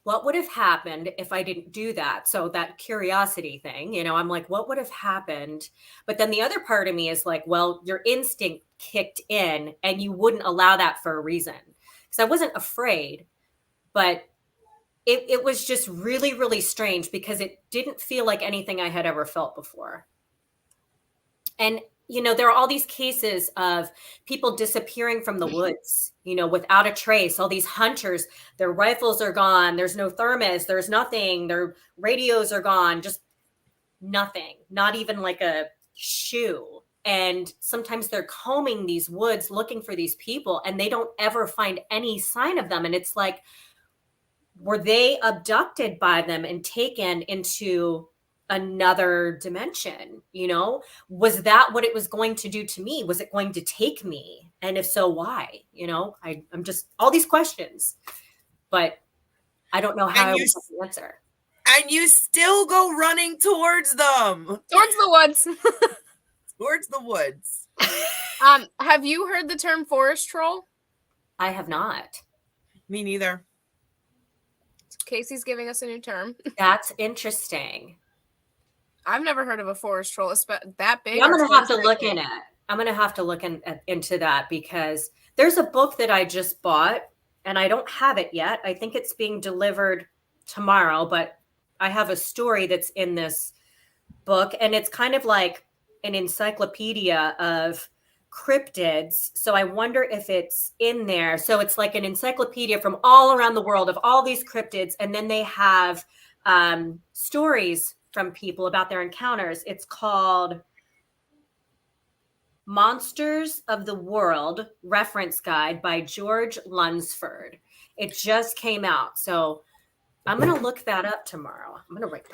what would have happened if I didn't do that? So that curiosity thing, I'm like, what would have happened? But then the other part of me is like, well, your instinct kicked in and you wouldn't allow that for a reason. Because I wasn't afraid, but it was just really, really strange because it didn't feel like anything I had ever felt before. And, there are all these cases of people disappearing from the woods, without a trace. All these hunters, their rifles are gone. There's no thermos. There's nothing. Their radios are gone. Just nothing. Not even like a shoe. And sometimes they're combing these woods looking for these people and they don't ever find any sign of them. And it's like, were they abducted by them and taken into another dimension? Was that what it was going to do to me? Was it going to take me? And if so, why? I'm just all these questions, but I don't know how I would answer. And you still go running towards them. Towards the woods. Towards the woods. Have you heard the term forest troll? I have not. Me neither. Casey's giving us a new term. That's interesting. I've never heard of a forest troll. It's that big. I'm going to have to look in it. I'm going to have to look into that because there's a book that I just bought and I don't have it yet. I think it's being delivered tomorrow, but I have a story that's in this book and it's kind of like an encyclopedia of cryptids. So I wonder if it's in there. So it's like an encyclopedia from all around the world of all these cryptids. And then they have stories from people about their encounters. It's called Monsters of the World Reference Guide by George Lunsford. It just came out. So I'm going to look that up tomorrow.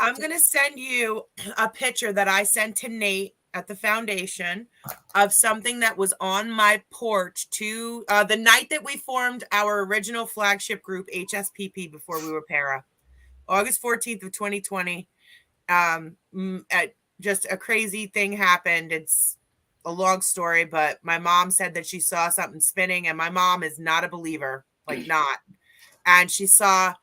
I'm going to send you a picture that I sent to Nate at the foundation of something that was on my porch to the night that we formed our original flagship group, HSPP, before we were P.A.R.A. August 14th of 2020. Just a crazy thing happened. It's a long story, but my mom said that she saw something spinning, and my mom is not a believer, like not. And she saw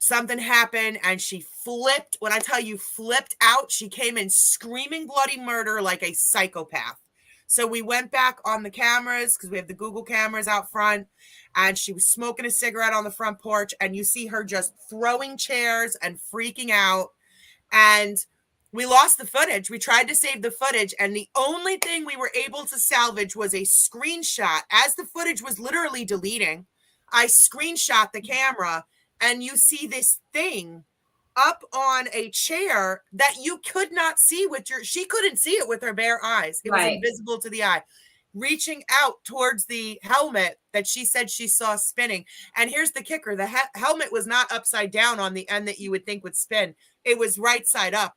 something happened and she flipped. When I tell you flipped out, she came in screaming bloody murder like a psychopath. So we went back on the cameras because we have the Google cameras out front, and she was smoking a cigarette on the front porch, and you see her just throwing chairs and freaking out. And we lost the footage. We tried to save the footage, and the only thing we were able to salvage was a screenshot. As the footage was literally deleting, I screenshot the camera, and you see this thing up on a chair that you could not see she couldn't see it with her bare eyes. It was invisible to the eye. reaching out towards the helmet that she said she saw spinning. And here's the kicker. The helmet was not upside down on the end that you would think would spin. It was right side up.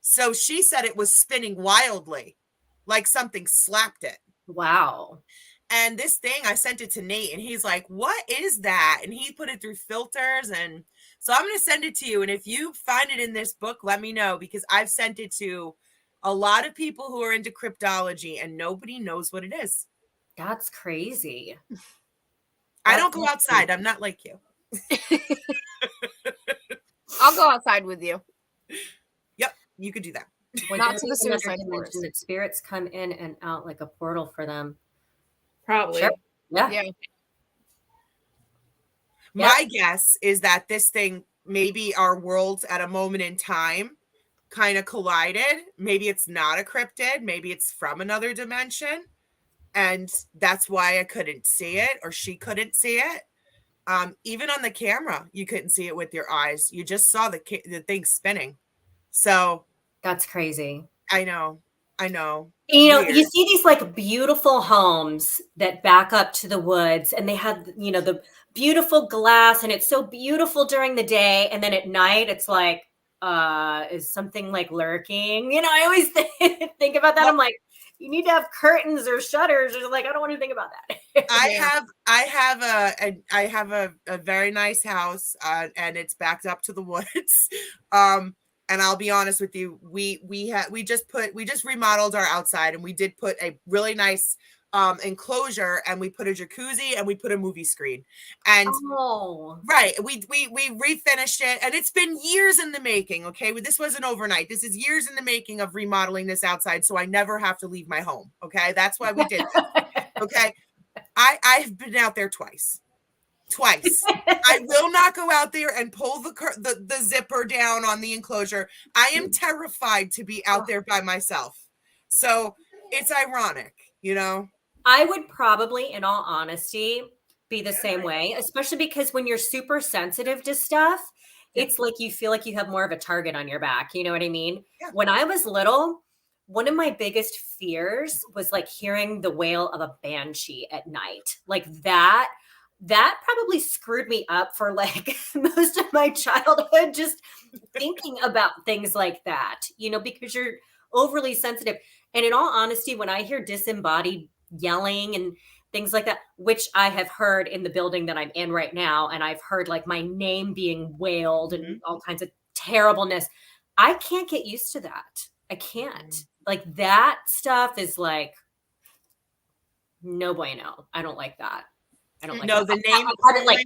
So she said it was spinning wildly, like something slapped it. Wow. And this thing, I sent it to Nate, and he's like, what is that? And he put it through filters. And so I'm going to send it to you. And if you find it in this book, let me know, because I've sent it to a lot of people who are into cryptology, and nobody knows what it is. That's crazy. I don't go outside. I'm not like you. I'll go outside with you. Yep, you could do that. Well, Not there's to the another suicide dimension force. that spirits come in and out like a portal for them. Probably. Sure. Yeah. Yeah. My guess is that this thing, maybe our worlds at a moment in time kind of collided. Maybe it's not a cryptid. Maybe it's from another dimension. And that's why I couldn't see it, or she couldn't see it. Even on the camera, you couldn't see it with your eyes. You just saw the thing spinning. So That's crazy. I know. You know, Weird. you see these like beautiful homes that back up to the woods, and they have, you know, the beautiful glass, and it's so beautiful during the day. And then at night, it's like, is something like lurking? You know, I always think about that. Well, I'm like, you need to have curtains or shutters, or like, I don't want to think about that. I have a very nice house, and it's backed up to the woods. And I'll be honest with you, we just remodeled our outside, and we did put a really nice enclosure, and we put a jacuzzi, and we put a movie screen. And right, we refinished it, and it's been years in the making. Okay, this wasn't overnight. This is years in the making of remodeling this outside, so I never have to leave my home. Okay, that's why we did this. Okay, I've been out there twice. I will not go out there and pull the zipper down on the enclosure. I am terrified to be out there by myself. So it's ironic, you know? I would probably, in all honesty, be the same way, especially because when you're super sensitive to stuff, it's like you feel like you have more of a target on your back. You know what I mean? Yeah. When I was little, one of my biggest fears was like hearing the wail of a banshee at night. Like that probably screwed me up for like most of my childhood, just thinking about things like that, you know, because you're overly sensitive. And in all honesty, when I hear disembodied yelling and things like that, which I have heard in the building that I'm in right now, and I've heard like my name being wailed and all kinds of terribleness, I can't get used to that. I can't. Like that stuff is like, no bueno. I don't like that. I don't like No, that. the name I had like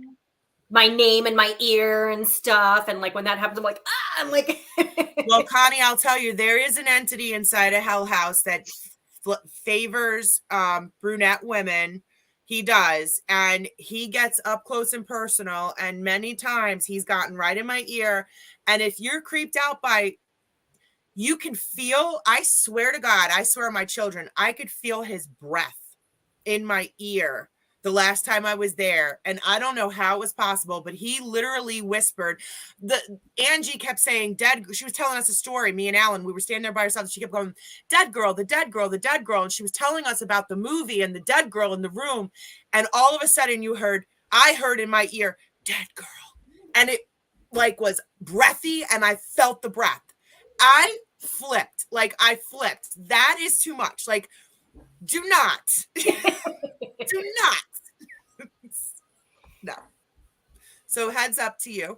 my name in my ear and stuff. And like when that happens, I'm like, I'm like. Well, Connie, I'll tell you, there is an entity inside a Hell House that favors brunette women. He does. And he gets up close and personal. And many times he's gotten right in my ear. And if you're creeped out by, you can feel, I swear to God, I swear on my children, I could feel his breath in my ear the last time I was there. And I don't know how it was possible, but he literally whispered. Angie kept saying dead. She was telling us a story. Me and Alan, we were standing there by ourselves. She kept going, dead girl, the dead girl, the dead girl. And she was telling us about the movie and the dead girl in the room. And all of a sudden I heard in my ear, dead girl. And it like was breathy, and I felt the breath. I flipped. That is too much. Like, do not. Do not. No. So heads up to you.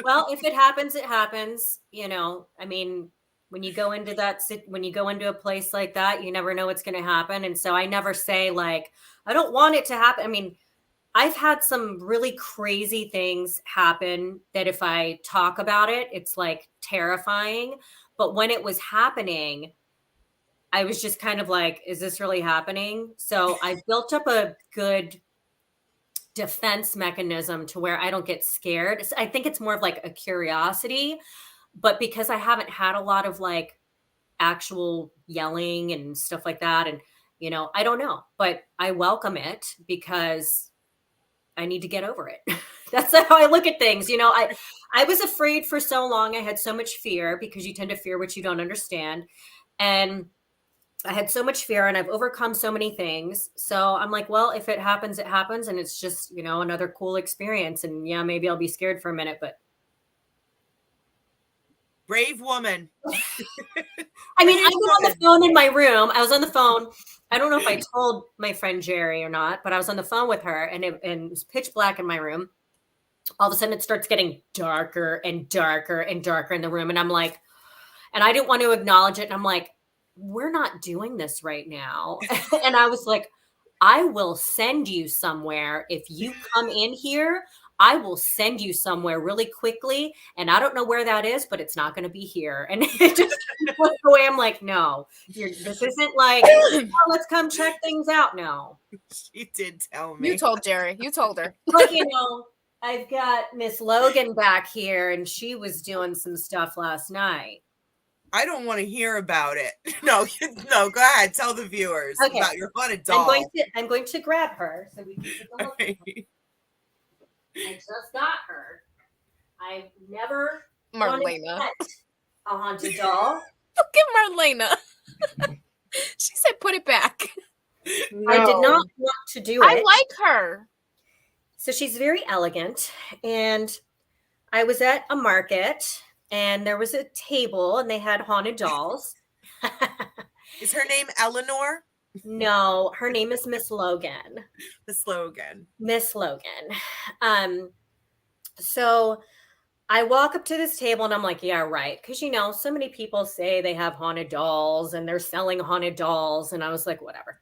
Well, if it happens, it happens. You know, I mean, when you go into a place like that, you never know what's going to happen. And so I never say like, I don't want it to happen. I mean, I've had some really crazy things happen that if I talk about it, it's like terrifying. But when it was happening, I was just kind of like, is this really happening? So I built up a good defense mechanism to where I don't get scared. I think it's more of like a curiosity, but because I haven't had a lot of like actual yelling and stuff like that, and you know, I don't know, but I welcome it because I need to get over it. That's how I look at things. You know, I was afraid for so long. I had so much fear because you tend to fear what you don't understand. And I had so much fear and I've overcome so many things. So I'm like, well, if it happens, it happens. And it's just, another cool experience. And yeah, maybe I'll be scared for a minute, but Brave woman. I mean, I've been on the phone in my room. I was on the phone. I don't know if I told my friend Jerry or not, but I was on the phone with her and it was pitch black in my room. All of a sudden it starts getting darker and darker and darker in the room. And I'm like, and I didn't want to acknowledge it. And I'm like, we're not doing this right now. And I was like, I will send you somewhere. If you come in here, I will send you somewhere really quickly. And I don't know where that is, but it's not going to be here. And it just went away. I'm like, no, this isn't like, oh, let's come check things out. No. She did tell me. You told Jerry. You told her. But, I've got Miss Logan back here and she was doing some stuff last night. I don't want to hear about it. No, go ahead. Tell the viewers about your haunted doll. I'm going to grab her so we can take a look at her. I just got her. I've never Marlena. a haunted doll. Look at Marlena. She said, "Put it back." No. I did not want to do it. I like her. So she's very elegant, and I was at a market. And there was a table and they had haunted dolls. Is her name Eleanor? No, her name is Miss Logan. Miss Logan. Miss Logan. So I walk up to this table and I'm like, yeah, right. Because, so many people say they have haunted dolls and they're selling haunted dolls. And I was like, whatever.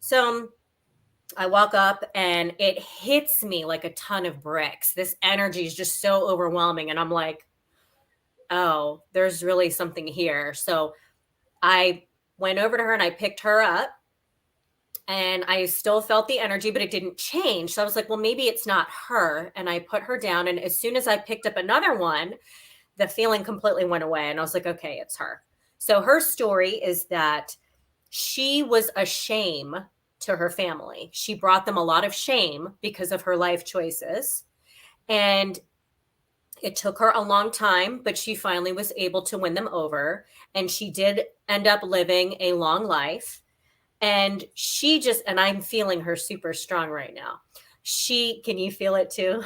So I walk up and it hits me like a ton of bricks. This energy is just so overwhelming. And I'm like, oh, there's really something here. So I went over to her and I picked her up and I still felt the energy, but it didn't change. So I was like, well, maybe it's not her. And I put her down. And as soon as I picked up another one, the feeling completely went away. And I was like, okay, it's her. So her story is that she was a shame to her family. She brought them a lot of shame because of her life choices. And it took her a long time, but she finally was able to win them over. And she did end up living a long life. And and I'm feeling her super strong right now. Can you feel it too?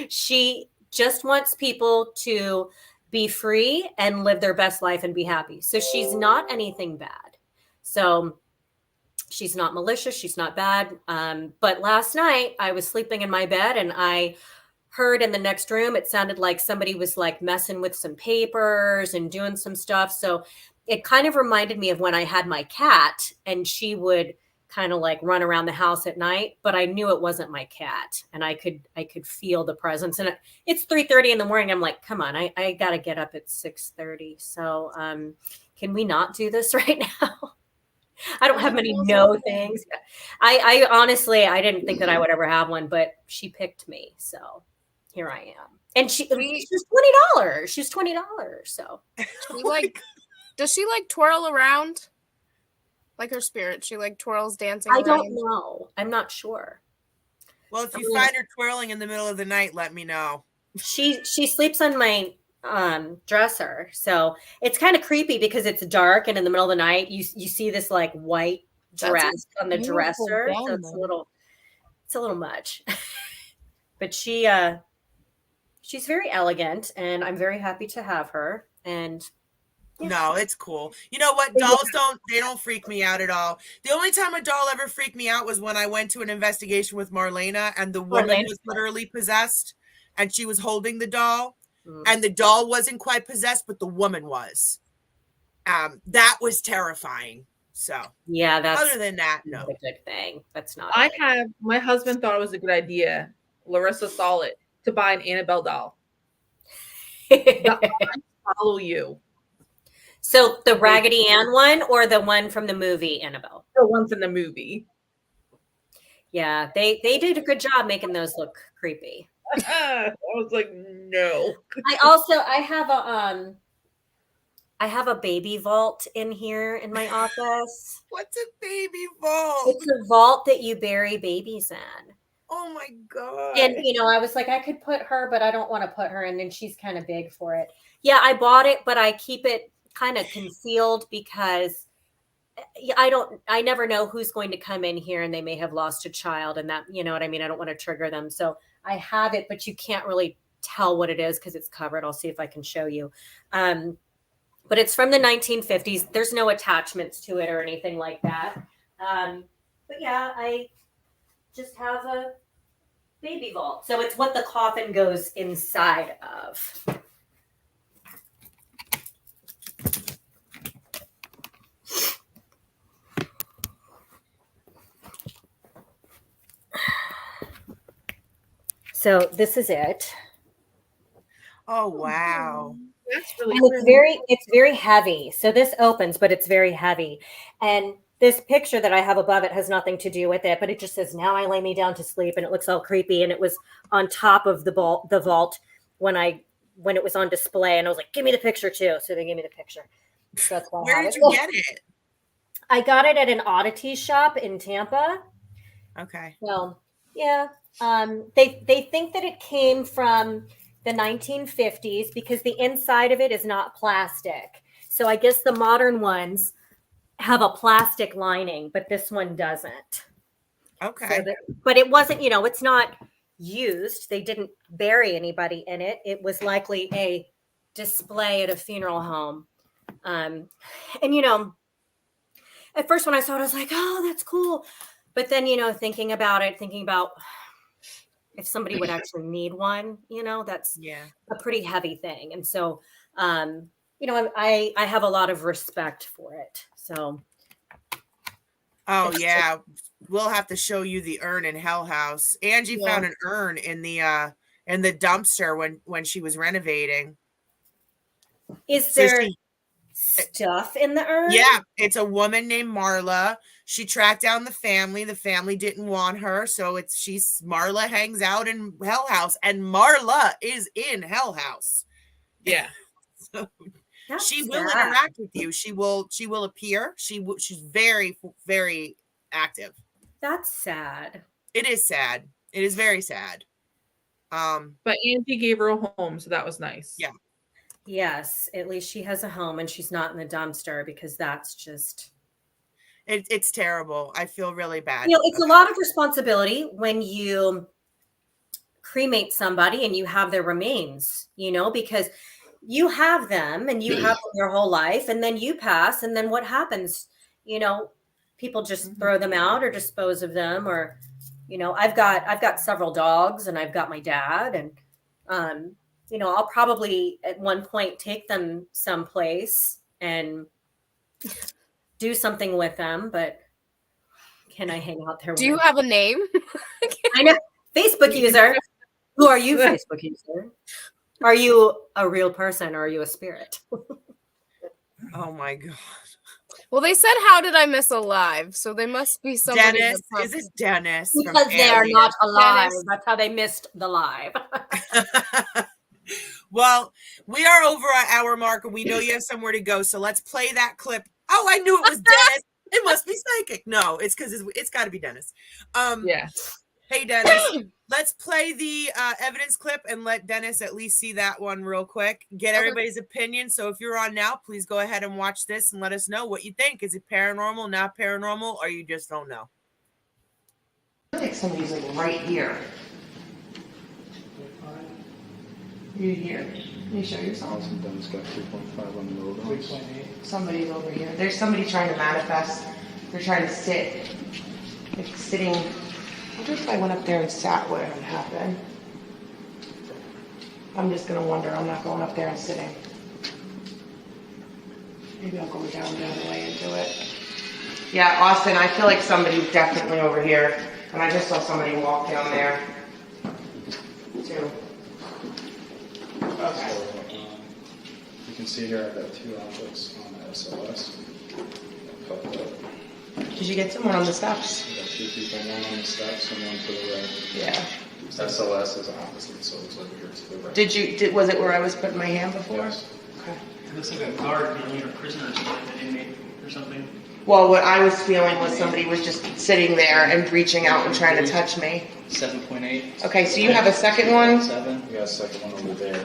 She just wants people to be free and live their best life and be happy. So she's not anything bad. So she's not malicious. She's not bad. But last night I was sleeping in my bed and I heard in the next room, it sounded like somebody was like messing with some papers and doing some stuff. So it kind of reminded me of when I had my cat and she would kind of like run around the house at night, but I knew it wasn't my cat and I could feel the presence. And it's 3:30 in the morning. I'm like, come on, I got to get up at 6:30. So can we not do this right now? I don't have many things. I honestly, I didn't think that I would ever have one, but she picked me. So here I am. And she was $20. She was $20. So does she like twirl around? Like her spirit, she like twirls dancing around? I don't know. I'm not sure. Well, if you find her twirling in the middle of the night, let me know. She sleeps on my dresser. So it's kind of creepy because it's dark and in the middle of the night you see this like white dress on the dresser. So it's a little much. But she's very elegant and I'm very happy to have her. And yeah. No, it's cool. You know what? Dolls don't freak me out at all. The only time a doll ever freaked me out was when I went to an investigation with Marlena and the woman was literally possessed and she was holding the doll and the doll wasn't quite possessed, but the woman was. That was terrifying. So yeah, other than that, no. A good thing. That's not. My husband thought it was a good idea. Larissa saw it to buy an Annabelle doll. Follow you. So the Raggedy Ann one or the one from the movie Annabelle? The one from the movie. Yeah, they did a good job making those look creepy. I was like, no. I have a baby vault in here in my office. What's a baby vault? It's a vault that you bury babies in. Oh my God. And, I was like, I could put her, but I don't want to put her. And then she's kind of big for it. Yeah, I bought it, but I keep it kind of concealed because I never know who's going to come in here, and they may have lost a child, and that, you know what I mean? I don't want to trigger them. So I have it, but you can't really tell what it is because it's covered. I'll see if I can show you. But it's from the 1950s. There's no attachments to it or anything like that. But yeah, I just have a baby vault. So it's what the coffin goes inside of. So this is it. Oh, wow. That's really And cool. it's very heavy. So this opens, but it's very heavy. And this picture that I have above it has nothing to do with it, but it just says, "Now I lay me down to sleep," and it looks all creepy. And it was on top of the vault when it was on display, and I was like, "Give me the picture too." So they gave me the picture. So that's why I Where have did it. you get it? I got it at an oddity shop in Tampa. Okay. Well, yeah. They think that it came from the 1950s because the inside of it is not plastic. So I guess the modern ones have a plastic lining, but this one doesn't. Okay. But it wasn't, it's not used. They didn't bury anybody in it. It was likely a display at a funeral home. And, at first when I saw it, I was like, oh, that's cool. But then, thinking about if somebody would actually need one, that's a pretty heavy thing. And so, I have a lot of respect for it. So. Oh yeah. We'll have to show you the urn in Hell House. Angie found an urn in the dumpster when she was renovating. Is there stuff in the urn? Yeah, it's a woman named Marla. She tracked down the family. The family didn't want her, so Marla hangs out in Hell House, and Marla is in Hell House. Yeah. So she will interact with you. She will appear. She's very, very active. That's sad. It is sad. It is very sad. But Angie gave her a home, so that was nice. Yeah. Yes, at least she has a home and she's not in the dumpster, because that's just... It's terrible. I feel really bad. It's a lot of responsibility when you cremate somebody and you have their remains, because you have them and you have them your whole life, and then you pass, and then what happens? People just throw them out or dispose of them, or, I've got several dogs, and I've got my dad, and, I'll probably at one point take them someplace and do something with them, but can I hang out there? Do you have a name? I know. Facebook user. Who are you, Facebook user? Are you a real person, or are you a spirit? Oh my God. Well, they said, "How did I miss alive?" So they must be somebody. Dennis. Is it Dennis? Because they are not alive. That's how they missed the live. Well, we are over our hour mark, and we know you have somewhere to go. So let's play that clip. Oh, I knew it was Dennis. It must be psychic. No, it's because it's got to be Dennis. Yeah. Hey, Dennis, let's play the evidence clip and let Dennis at least see that one real quick. Get everybody's opinion. So if you're on now, please go ahead and watch this and let us know what you think. Is it paranormal, not paranormal, or you just don't know? I feel like somebody's right here. You here? Can you show yourself? Dennis got 3.5 on the road. 3.8. Somebody's over here. There's somebody trying to manifest. They're trying to sit. Like sitting. I wonder if I went up there and sat, what would happen? I'm just gonna wonder. I'm not going up there and sitting. Maybe I'll go down the other way and do it. Yeah, Austin, I feel like somebody's definitely over here. And I just saw somebody walk down there. Too. Okay. So, you can see here I've got 2 objects on the SLS. Did you get someone on the steps? I got 2 people, one on the steps and one to the right. Yeah. SLS is opposite, so it's over here to the right. Was it where I was putting my hand before? Yes. Okay. It looks like a guard being a prisoner or something, an inmate or something. Well, what I was feeling was somebody was just sitting there and reaching out and trying to touch me. 7.8. Okay, so you have a second one? 7. We got a second one over there. As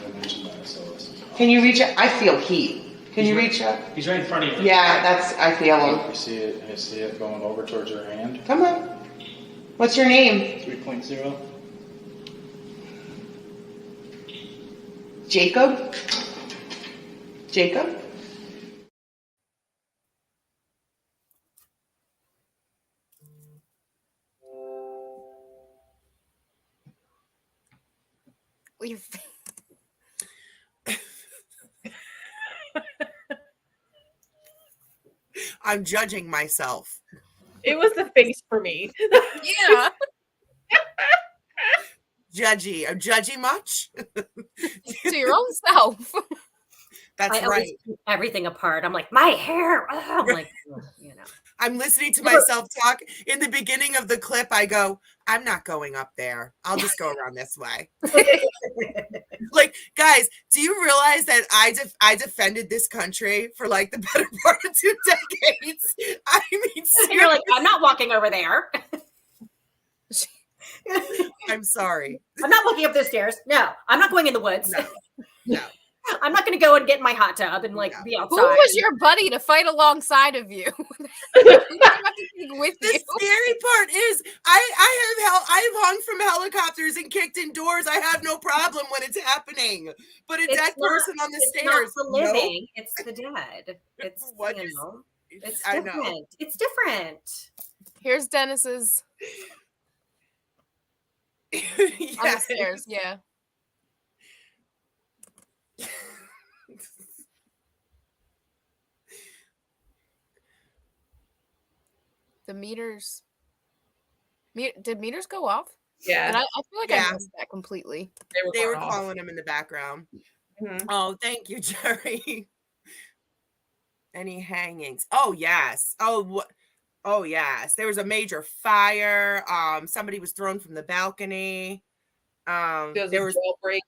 I mentioned, that SLS. Can you reach out? I feel heat. Can you reach up? He's right in front of you. Yeah, I feel him. I see it going over towards your hand. Come on. What's your name? 3.0. Jacob? Jacob? We've I'm judging myself. It was the face for me. yeah. Judgy. I'm judgy much? To your own self. That's I always right. keep everything apart. I'm like, my hair. I'm like, you know. I'm listening to myself talk. In the beginning of the clip, I go, I'm not going up there. I'll just go around this way. Like, guys, do you realize that I defended this country for like the better part of 2 decades? I mean, You're like, I'm not walking over there. I'm sorry. I'm not walking up the stairs. No, I'm not going in the woods. No. I'm not going to go and get in my hot tub and like be outside. Who was your buddy to fight alongside of you? Who did you have to take with The you? scary part is I have hung from helicopters and kicked indoors. I have no problem when it's happening. But a dead person on the it's stairs. not the living, it's the dead. It's, What you is- know, it's I different. know. It's different. Here's Dennis's on the Yes. stairs. Yeah. The meters. Did meters go off? Yeah. And I feel like Yeah. I missed that completely. They were going off. calling him in the background. Mhm. Oh, thank you, Jerry. Any hangings? Oh, yes. Oh, yes. There was a major fire. Somebody was thrown from the balcony. There was a jailbreak.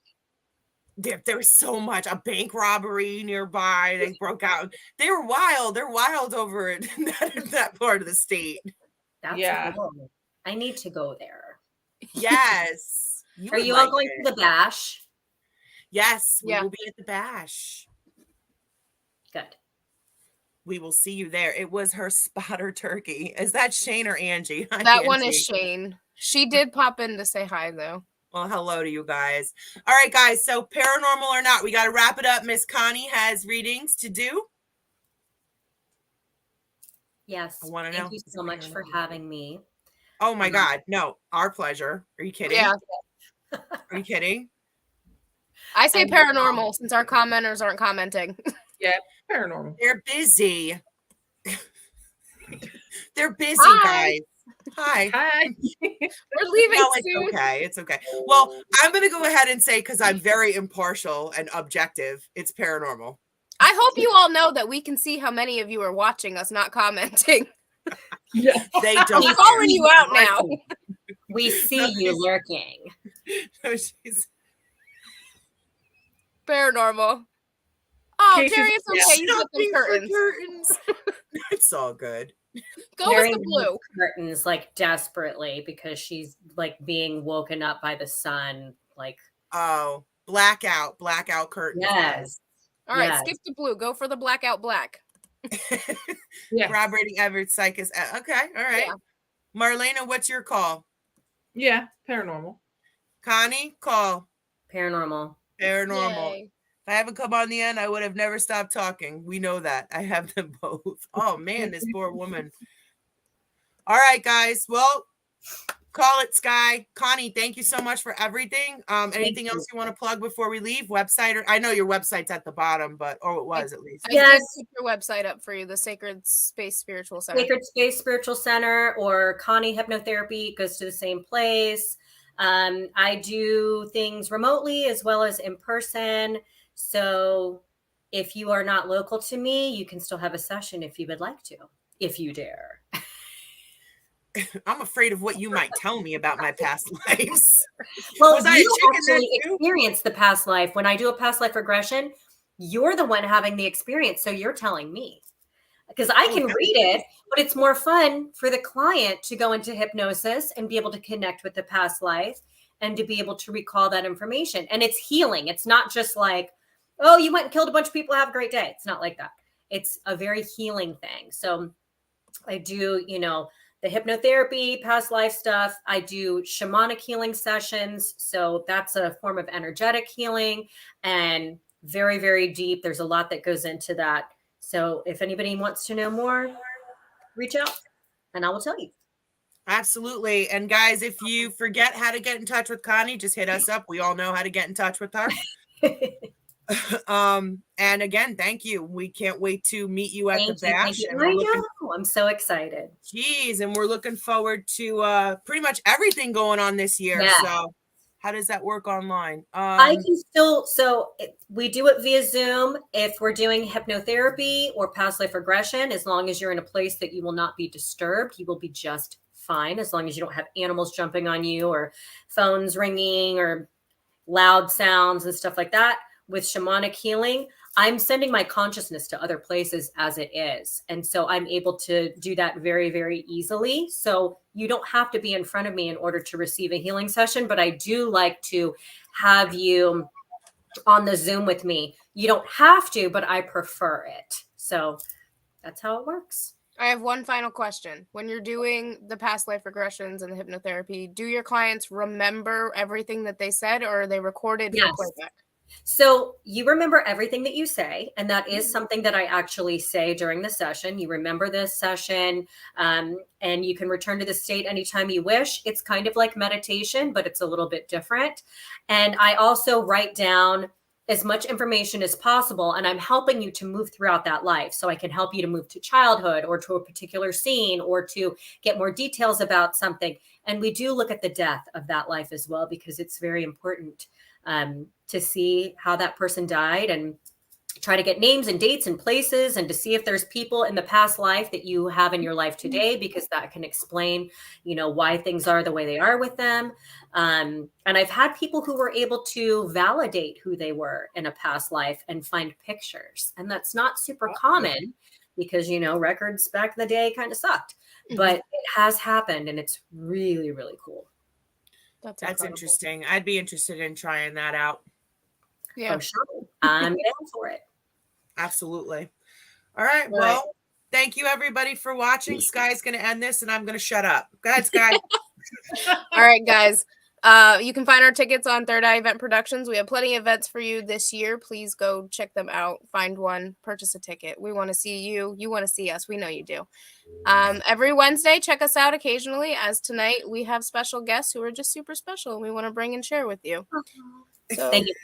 There was so much. A bank robbery nearby. They broke out. They were wild. They're wild over it in that part of the state. That's Yeah. cool. I need to go there. Yes. Are would you all like going it. to the bash? Yes, we Yeah. will be at the bash. Good. We will see you there. It was her spotter turkey. Is that Shane or Angie? Hi, That one Angie. is Shane. She did pop in to say hi though. Well, hello to you guys. All right, guys. So paranormal or not, we got to wrap it up. Miss Cahni has readings to do. Yes. I wanna know. Thank you so much for having me. Oh my God. No, our pleasure. Are you kidding? Yeah. Are you kidding? I say I'm- paranormal since our commenters aren't commenting. Paranormal. They're busy. They're busy, Hi. guys. Hi. Hi. We're leaving No, soon. it's okay. It's okay. Well, I'm going to go ahead and say, because I'm very impartial and objective, it's paranormal. I hope you all know that we can see how many of you are watching us, not commenting. Yeah. They don't. I'm calling you out now. We see you lurking. No, she's- Paranormal. Oh, Casey's- Jerry, it's okay. You got Shopping them for curtains. curtains. It's all good. Go with Mary the blue. needs curtains like desperately because she's like being woken up by the sun. Like, Oh, blackout curtains. yes. All right, Yes. skip the blue. Go for the blackout black. Yeah. Corroborating evidence, psychos. Okay, all right. Yeah. Marlena, what's your call? Yeah. Paranormal. Connie, call. Paranormal. Paranormal. Yay. If I haven't come on the end, I would have never stopped talking. We know that. I have them both. Oh man, this poor woman. All right, guys. Well, call it, Sky. Connie, thank you so much for everything. Anything else you want to plug before we leave? Website, or I know your website's at the bottom, but it was at least. I Yes. did put your website up for you, the Sacred Space Spiritual Center. Sacred Space Spiritual Center or Cahni Hypnotherapy goes to the same place. I do things remotely as well as in person. So if you are not local to me, you can still have a session if you would like to, if you dare. I'm afraid of what you might tell me about my past lives. Well, Was I a you chicken then actually too? experience the past life. When I do a past life regression, you're the one having the experience. So you're telling me. Because I can read it, but it's more fun for the client to go into hypnosis and be able to connect with the past life and to be able to recall that information. And it's healing. It's not just like, oh, you went and killed a bunch of people, have a great day. It's not like that. It's a very healing thing. So I do, the hypnotherapy, past life stuff. I do shamanic healing sessions. So that's a form of energetic healing and very, very deep. There's a lot that goes into that. So if anybody wants to know more, reach out and I will tell you. Absolutely. And guys, if you forget how to get in touch with Cahni, just hit us up. We all know how to get in touch with her. And again, thank you. We can't wait to meet you at the bash. And I know. I'm so excited. Geez, and we're looking forward to pretty much everything going on this year. Yeah. So how does that work online? I can still, we do it via Zoom. If we're doing hypnotherapy or past life regression, as long as you're in a place that you will not be disturbed, you will be just fine. As long as you don't have animals jumping on you or phones ringing or loud sounds and stuff like that. With shamanic healing, I'm sending my consciousness to other places as it is. And so I'm able to do that very, very easily. So you don't have to be in front of me in order to receive a healing session, but I do like to have you on the Zoom with me. You don't have to, but I prefer it. So that's how it works. I have one final question. When you're doing the past life regressions and the hypnotherapy, do your clients remember everything that they said, or are they recorded for playback? So you remember everything that you say, and that is something that I actually say during the session. You remember this session, and you can return to the state anytime you wish. It's kind of like meditation, but it's a little bit different. And I also write down as much information as possible, and I'm helping you to move throughout that life. So I can help you to move to childhood or to a particular scene or to get more details about something. And we do look at the death of that life as well, because it's very important to see how that person died and try to get names and dates and places and to see if there's people in the past life that you have in your life today, because that can explain, why things are the way they are with them. And I've had people who were able to validate who they were in a past life and find pictures. And that's not super common because, records back in the day kind of sucked, but it has happened and it's really, really cool. That's interesting. I'd be interested in trying that out. Yeah, sure. I'm down for it. Absolutely. All right. Well, thank you everybody for watching. Sky's going to end this and I'm going to shut up. Go ahead, Sky. All right, guys. You can find our tickets on Third Eye Event Productions. We have plenty of events for you this year. Please go check them out. Find one, purchase a ticket. We want to see you. You want to see us. We know you do. Every Wednesday, check us out occasionally. As tonight, we have special guests who are just super special and we want to bring and share with you. So thank you.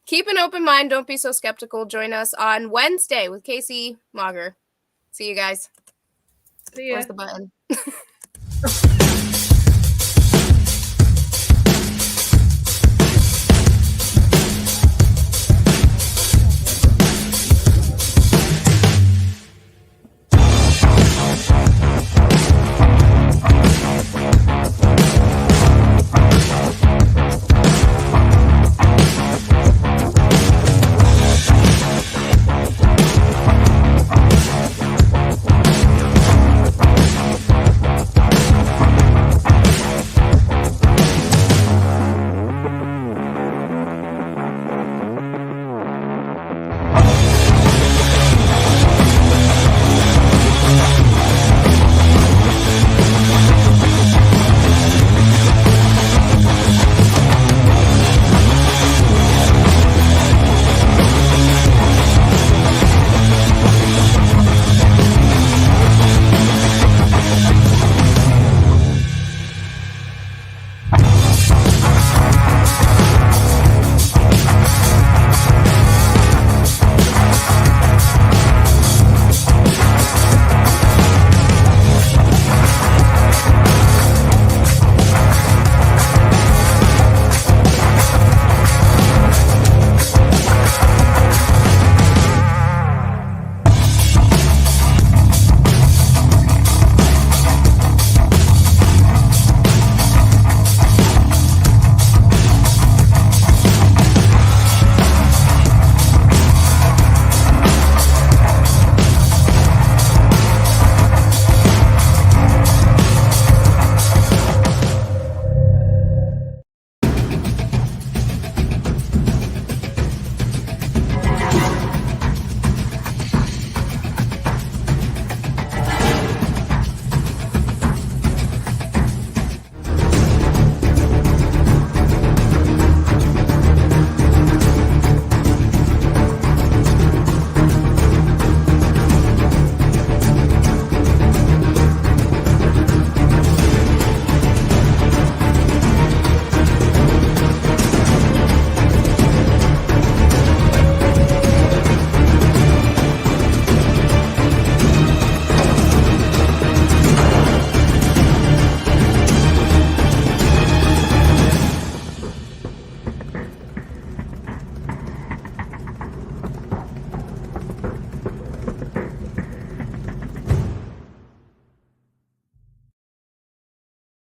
Keep an open mind. Don't be so skeptical. Join us on Wednesday with Casey Mauger. See you guys. See ya. Where's the button?